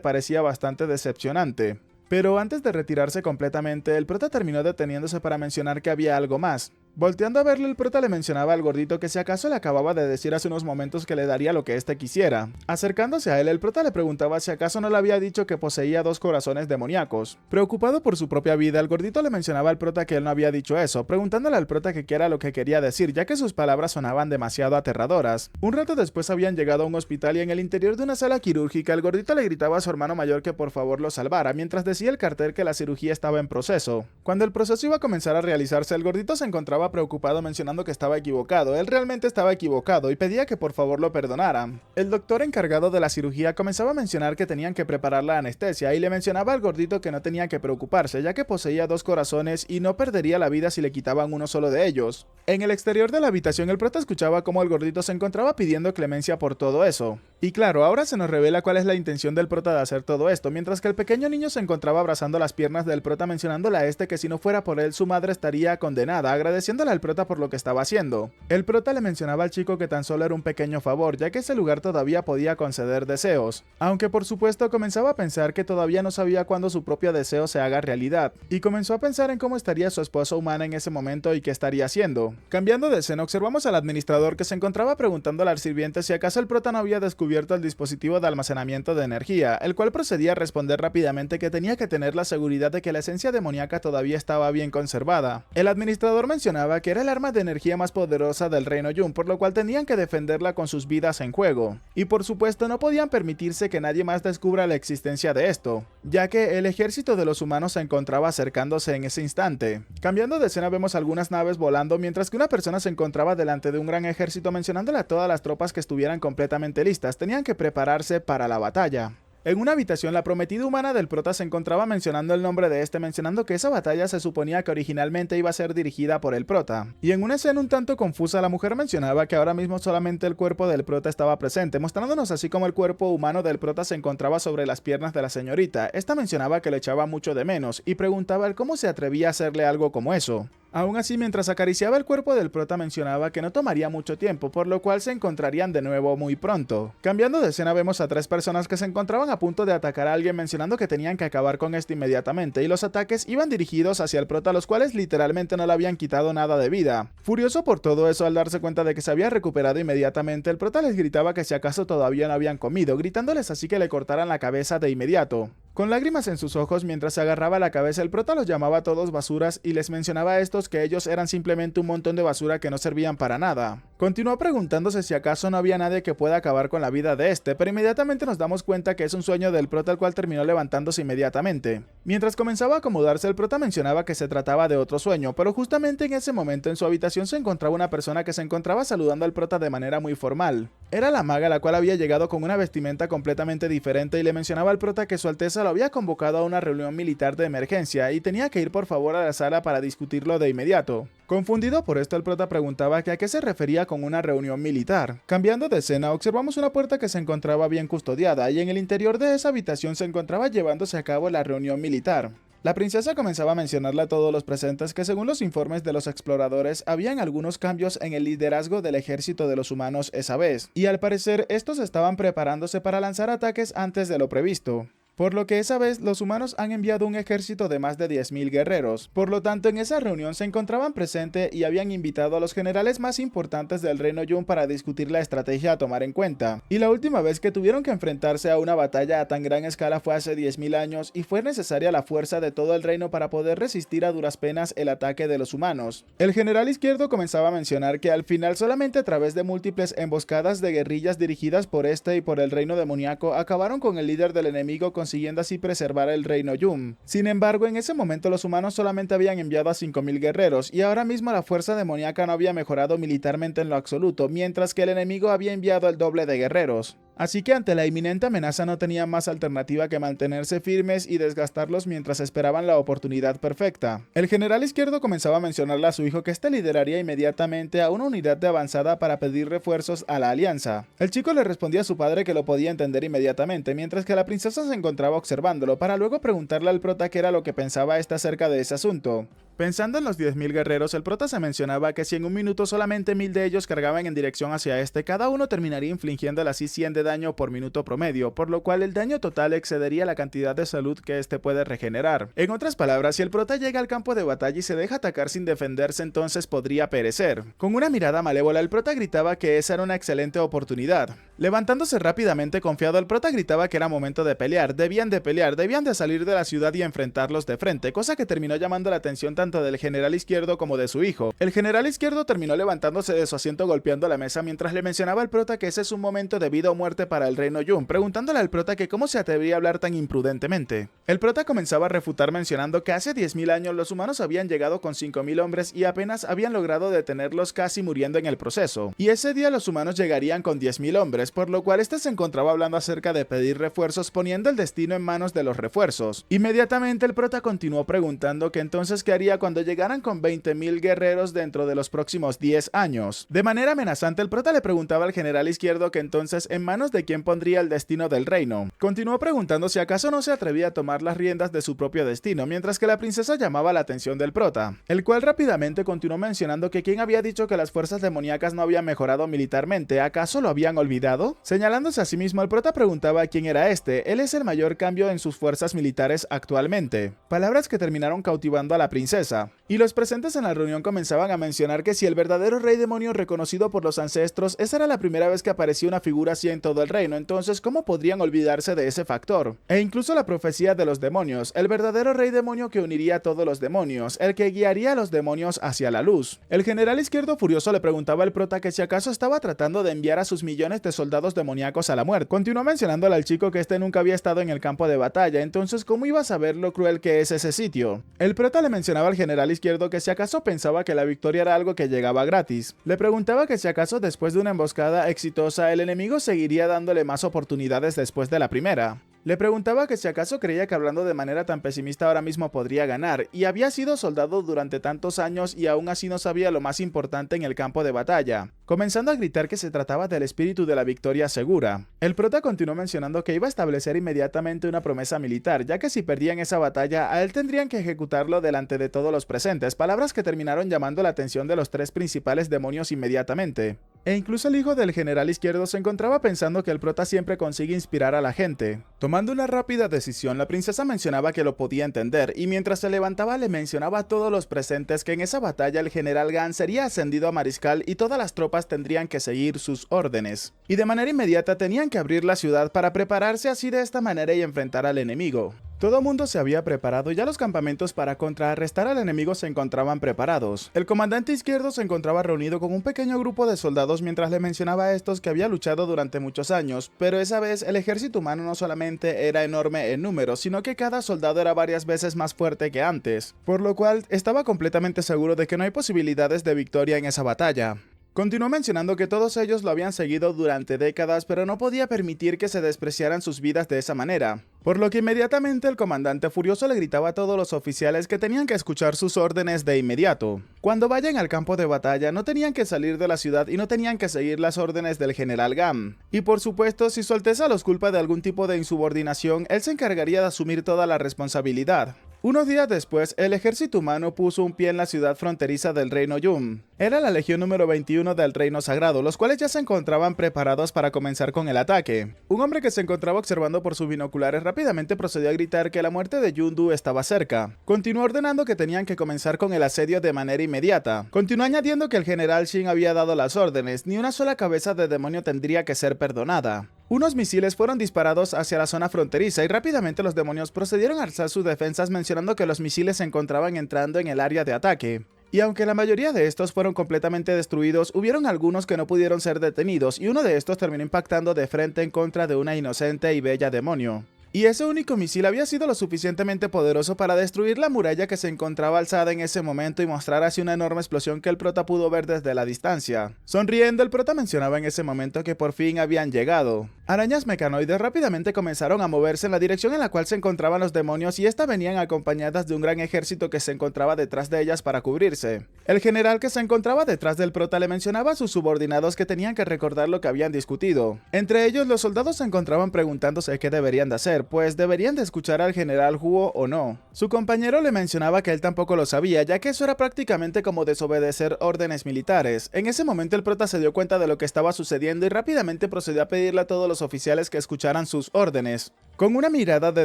parecía bastante decepcionante. Pero antes de retirarse completamente, el prota terminó deteniéndose para mencionar que había algo más. Volteando a verle, el prota le mencionaba al gordito que si acaso le acababa de decir hace unos momentos que le daría lo que éste quisiera. Acercándose a él, el prota le preguntaba si acaso no le había dicho que poseía 2 corazones demoníacos. Preocupado por su propia vida, el gordito le mencionaba al prota que él no había dicho eso, preguntándole al prota que qué era lo que quería decir, ya que sus palabras sonaban demasiado aterradoras. Un rato después habían llegado a un hospital y en el interior de una sala quirúrgica, el gordito le gritaba a su hermano mayor que por favor lo salvara, mientras decía el cartel que la cirugía estaba en proceso. Cuando el proceso iba a comenzar a realizarse, el gordito se encontraba preocupado mencionando que estaba equivocado. Él realmente estaba equivocado y pedía que por favor lo perdonaran. El doctor encargado de la cirugía comenzaba a mencionar que tenían que preparar la anestesia y le mencionaba al gordito que no tenía que preocuparse ya que poseía 2 corazones y no perdería la vida si le quitaban uno solo de ellos. En el exterior de la habitación el prota escuchaba cómo el gordito se encontraba pidiendo clemencia por todo eso. Y claro, ahora se nos revela cuál es la intención del prota de hacer todo esto, mientras que el pequeño niño se encontraba abrazando las piernas del prota mencionándole a este que si no fuera por él su madre estaría condenada, agradeciéndole al prota por lo que estaba haciendo. El prota le mencionaba al chico que tan solo era un pequeño favor, ya que ese lugar todavía podía conceder deseos, aunque por supuesto comenzaba a pensar que todavía no sabía cuándo su propio deseo se haga realidad, y comenzó a pensar en cómo estaría su esposa humana en ese momento y qué estaría haciendo. Cambiando de escena, observamos al administrador que se encontraba preguntándole al sirviente si acaso el prota no había descubierto el dispositivo de almacenamiento de energía, el cual procedía a responder rápidamente que tenía que tener la seguridad de que la esencia demoníaca todavía estaba bien conservada. El administrador mencionaba que era el arma de energía más poderosa del reino Yun, por lo cual tenían que defenderla con sus vidas en juego. Y por supuesto no podían permitirse que nadie más descubra la existencia de esto, ya que el ejército de los humanos se encontraba acercándose en ese instante. Cambiando de escena vemos algunas naves volando mientras que una persona se encontraba delante de un gran ejército mencionándole a todas las tropas que estuvieran completamente listas, tenían que prepararse para la batalla. En una habitación, la prometida humana del prota se encontraba mencionando el nombre de este, mencionando que esa batalla se suponía que originalmente iba a ser dirigida por el prota. Y en una escena un tanto confusa, la mujer mencionaba que ahora mismo solamente el cuerpo del prota estaba presente, mostrándonos así como el cuerpo humano del prota se encontraba sobre las piernas de la señorita. Esta mencionaba que le echaba mucho de menos, y preguntaba el cómo se atrevía a hacerle algo como eso. Aún así, mientras acariciaba el cuerpo del prota mencionaba que no tomaría mucho tiempo, por lo cual se encontrarían de nuevo muy pronto. Cambiando de escena vemos a 3 personas que se encontraban a punto de atacar a alguien mencionando que tenían que acabar con esto inmediatamente, y los ataques iban dirigidos hacia el prota, los cuales literalmente no le habían quitado nada de vida. Furioso por todo eso, al darse cuenta de que se había recuperado inmediatamente, el prota les gritaba que si acaso todavía no habían comido, gritándoles así que le cortaran la cabeza de inmediato. Con lágrimas en sus ojos mientras se agarraba la cabeza, el prota los llamaba a todos basuras y les mencionaba a estos que ellos eran simplemente un montón de basura que no servían para nada. Continuó preguntándose si acaso no había nadie que pueda acabar con la vida de este, pero inmediatamente nos damos cuenta que es un sueño del prota, el cual terminó levantándose inmediatamente. Mientras comenzaba a acomodarse, el prota mencionaba que se trataba de otro sueño, pero justamente en ese momento en su habitación se encontraba una persona que se encontraba saludando al prota de manera muy formal. Era la maga, la cual había llegado con una vestimenta completamente diferente y le mencionaba al prota que su alteza lo había convocado a una reunión militar de emergencia y tenía que ir por favor a la sala para discutirlo de inmediato. Confundido por esto, el prota preguntaba que a qué se refería con una reunión militar. Cambiando de escena, observamos una puerta que se encontraba bien custodiada y en el interior de esa habitación se encontraba llevándose a cabo la reunión militar. La princesa comenzaba a mencionarle a todos los presentes que según los informes de los exploradores habían algunos cambios en el liderazgo del ejército de los humanos esa vez, y al parecer estos estaban preparándose para lanzar ataques antes de lo previsto. Por lo que esa vez los humanos han enviado un ejército de más de 10.000 guerreros. Por lo tanto, en esa reunión se encontraban presentes y habían invitado a los generales más importantes del reino Yun para discutir la estrategia a tomar en cuenta. Y la última vez que tuvieron que enfrentarse a una batalla a tan gran escala fue hace 10.000 años y fue necesaria la fuerza de todo el reino para poder resistir a duras penas el ataque de los humanos. El general izquierdo comenzaba a mencionar que al final solamente a través de múltiples emboscadas de guerrillas dirigidas por este y por el reino demoníaco acabaron con el líder del enemigo, consiguiendo así preservar el reino Yun. Sin embargo, en ese momento los humanos solamente habían enviado a 5.000 guerreros y ahora mismo la fuerza demoníaca no había mejorado militarmente en lo absoluto, mientras que el enemigo había enviado el doble de guerreros. Así que ante la inminente amenaza no tenían más alternativa que mantenerse firmes y desgastarlos mientras esperaban la oportunidad perfecta. El general izquierdo comenzaba a mencionarle a su hijo que este lideraría inmediatamente a una unidad de avanzada para pedir refuerzos a la alianza. El chico le respondía a su padre que lo podía entender inmediatamente, mientras que la princesa se encontraba observándolo para luego preguntarle al prota qué era lo que pensaba este acerca de ese asunto. Pensando en los 10.000 guerreros, el prota se mencionaba que si en un minuto solamente 1.000 de ellos cargaban en dirección hacia este, cada uno terminaría infligiéndole así 100 de daño por minuto promedio, por lo cual el daño total excedería la cantidad de salud que este puede regenerar. En otras palabras, si el prota llega al campo de batalla y se deja atacar sin defenderse, entonces podría perecer. Con una mirada malévola, el prota gritaba que esa era una excelente oportunidad. Levantándose rápidamente confiado, el prota gritaba que era momento de pelear, debían de salir de la ciudad y enfrentarlos de frente, cosa que terminó llamando la atención tanto del general izquierdo como de su hijo. El general izquierdo terminó levantándose de su asiento golpeando la mesa mientras le mencionaba al prota que ese es un momento de vida o muerte para el reino Yun, preguntándole al prota que cómo se atrevería a hablar tan imprudentemente. El prota comenzaba a refutar mencionando que hace 10.000 años los humanos habían llegado con 5.000 hombres y apenas habían logrado detenerlos, casi muriendo en el proceso. Y ese día los humanos llegarían con 10.000 hombres, por lo cual este se encontraba hablando acerca de pedir refuerzos, poniendo el destino en manos de los refuerzos. Inmediatamente el prota continuó preguntando que entonces qué haría cuando llegaran con 20.000 guerreros dentro de los próximos 10 años. De manera amenazante, el prota le preguntaba al general izquierdo que entonces en manos de quién pondría el destino del reino. Continuó preguntando si acaso no se atrevía a tomar las riendas de su propio destino, mientras que la princesa llamaba la atención del prota, el cual rápidamente continuó mencionando que quién había dicho que las fuerzas demoníacas no habían mejorado militarmente, ¿acaso lo habían olvidado? Señalándose a sí mismo, el prota preguntaba quién era este. Él es el mayor cambio en sus fuerzas militares actualmente. Palabras que terminaron cautivando a la princesa. Y los presentes en la reunión comenzaban a mencionar que si el verdadero rey demonio reconocido por los ancestros, esa era la primera vez que aparecía una figura así en todo el reino, entonces ¿cómo podrían olvidarse de ese factor? E incluso la profecía de los demonios, el verdadero rey demonio que uniría a todos los demonios, el que guiaría a los demonios hacia la luz. El general izquierdo furioso le preguntaba al prota que si acaso estaba tratando de enviar a sus millones de soldados demoníacos a la muerte. Continuó mencionándole al chico que este nunca había estado en el campo de batalla, entonces ¿cómo iba a saber lo cruel que es ese sitio? El prota le mencionaba al general izquierdo que si acaso pensaba que la victoria era algo que llegaba gratis. Le preguntaba que si acaso después de una emboscada exitosa el enemigo seguiría dándole más oportunidades después de la primera. Le preguntaba que si acaso creía que hablando de manera tan pesimista ahora mismo podría ganar, y había sido soldado durante tantos años y aún así no sabía lo más importante en el campo de batalla, comenzando a gritar que se trataba del espíritu de la victoria segura. El prota continuó mencionando que iba a establecer inmediatamente una promesa militar, ya que si perdían esa batalla, a él tendrían que ejecutarlo delante de todos los presentes, palabras que terminaron llamando la atención de los tres principales demonios inmediatamente. E incluso el hijo del general izquierdo se encontraba pensando que el prota siempre consigue inspirar a la gente. Tomando una rápida decisión, la princesa mencionaba que lo podía entender, y mientras se levantaba le mencionaba a todos los presentes que en esa batalla el general Gan sería ascendido a mariscal y todas las tropas tendrían que seguir sus órdenes. Y de manera inmediata tenían que abrir la ciudad para prepararse así de esta manera y enfrentar al enemigo. Todo mundo se había preparado y ya los campamentos para contrarrestar al enemigo se encontraban preparados. El comandante izquierdo se encontraba reunido con un pequeño grupo de soldados mientras le mencionaba a estos que había luchado durante muchos años, pero esa vez el ejército humano no solamente era enorme en número, sino que cada soldado era varias veces más fuerte que antes, por lo cual estaba completamente seguro de que no hay posibilidades de victoria en esa batalla. Continuó mencionando que todos ellos lo habían seguido durante décadas, pero no podía permitir que se despreciaran sus vidas de esa manera. Por lo que inmediatamente el comandante furioso le gritaba a todos los oficiales que tenían que escuchar sus órdenes de inmediato. Cuando vayan al campo de batalla no tenían que salir de la ciudad y no tenían que seguir las órdenes del general Gam. Y por supuesto, si su alteza los culpa de algún tipo de insubordinación, él se encargaría de asumir toda la responsabilidad. Unos días después, el ejército humano puso un pie en la ciudad fronteriza del reino Yum. Era la legión número 21 del reino sagrado, los cuales ya se encontraban preparados para comenzar con el ataque. Un hombre que se encontraba observando por sus binoculares rápidamente procedió a gritar que la muerte de Yundu estaba cerca. Continuó ordenando que tenían que comenzar con el asedio de manera inmediata. Continuó añadiendo que el general Shin había dado las órdenes, ni una sola cabeza de demonio tendría que ser perdonada. Unos misiles fueron disparados hacia la zona fronteriza y rápidamente los demonios procedieron a alzar sus defensas mencionando que los misiles se encontraban entrando en el área de ataque. Y aunque la mayoría de estos fueron completamente destruidos, hubieron algunos que no pudieron ser detenidos y uno de estos terminó impactando de frente en contra de una inocente y bella demonio. Y ese único misil había sido lo suficientemente poderoso para destruir la muralla que se encontraba alzada en ese momento y mostrar así una enorme explosión que el prota pudo ver desde la distancia. Sonriendo, el prota mencionaba en ese momento que por fin habían llegado. Arañas mecanoides rápidamente comenzaron a moverse en la dirección en la cual se encontraban los demonios y estas venían acompañadas de un gran ejército que se encontraba detrás de ellas para cubrirse. El general que se encontraba detrás del prota le mencionaba a sus subordinados que tenían que recordar lo que habían discutido. Entre ellos, los soldados se encontraban preguntándose qué deberían de hacer, pues deberían de escuchar al general Huo o no. Su compañero le mencionaba que él tampoco lo sabía, ya que eso era prácticamente como desobedecer órdenes militares. En ese momento el prota se dio cuenta de lo que estaba sucediendo y rápidamente procedió a pedirle a todos los oficiales que escucharan sus órdenes. Con una mirada de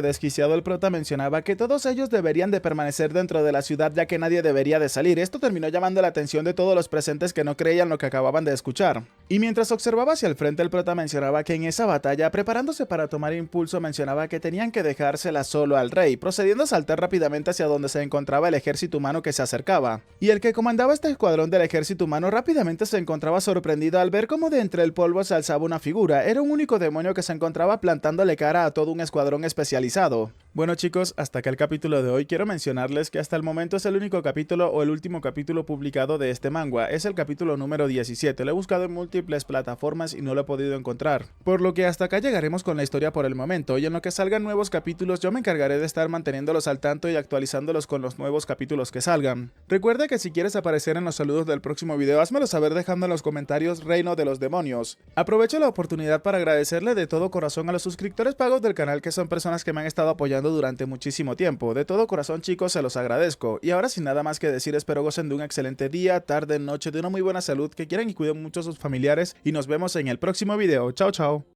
desquiciado, el prota mencionaba que todos ellos deberían de permanecer dentro de la ciudad ya que nadie debería de salir. Esto terminó llamando la atención de todos los presentes que no creían lo que acababan de escuchar. Y mientras observaba hacia el frente, el prota mencionaba que en esa batalla, preparándose para tomar impulso, mencionaba que tenían que dejársela solo al rey, procediendo a saltar rápidamente hacia donde se encontraba el ejército humano que se acercaba. Y el que comandaba este escuadrón del ejército humano rápidamente se encontraba sorprendido al ver cómo de entre el polvo se alzaba una figura. Era un único demonio que se encontraba plantándole cara a todo un escuadrón especializado. Bueno chicos, hasta acá el capítulo de hoy. Quiero mencionarles que hasta el momento es el único capítulo o el último capítulo publicado de este manga. Es el capítulo número 17. Lo he buscado en múltiples plataformas y no lo he podido encontrar. Por lo que hasta acá llegaremos con la historia por el momento, y en lo que salgan nuevos capítulos yo me encargaré de estar manteniéndolos al tanto y actualizándolos con los nuevos capítulos que salgan. Recuerda que si quieres aparecer en los saludos del próximo video, házmelo saber dejando en los comentarios Reino de los Demonios. Aprovecho la oportunidad para agradecerle de todo corazón a los suscriptores pagos del canal, que son personas que me han estado apoyando durante muchísimo tiempo. De todo corazón chicos, se los agradezco. Y ahora sin nada más que decir, espero gocen de un excelente día, tarde, noche, de una muy buena salud, que quieran y cuiden mucho a sus familiares, y nos vemos en el próximo video. Chao chao.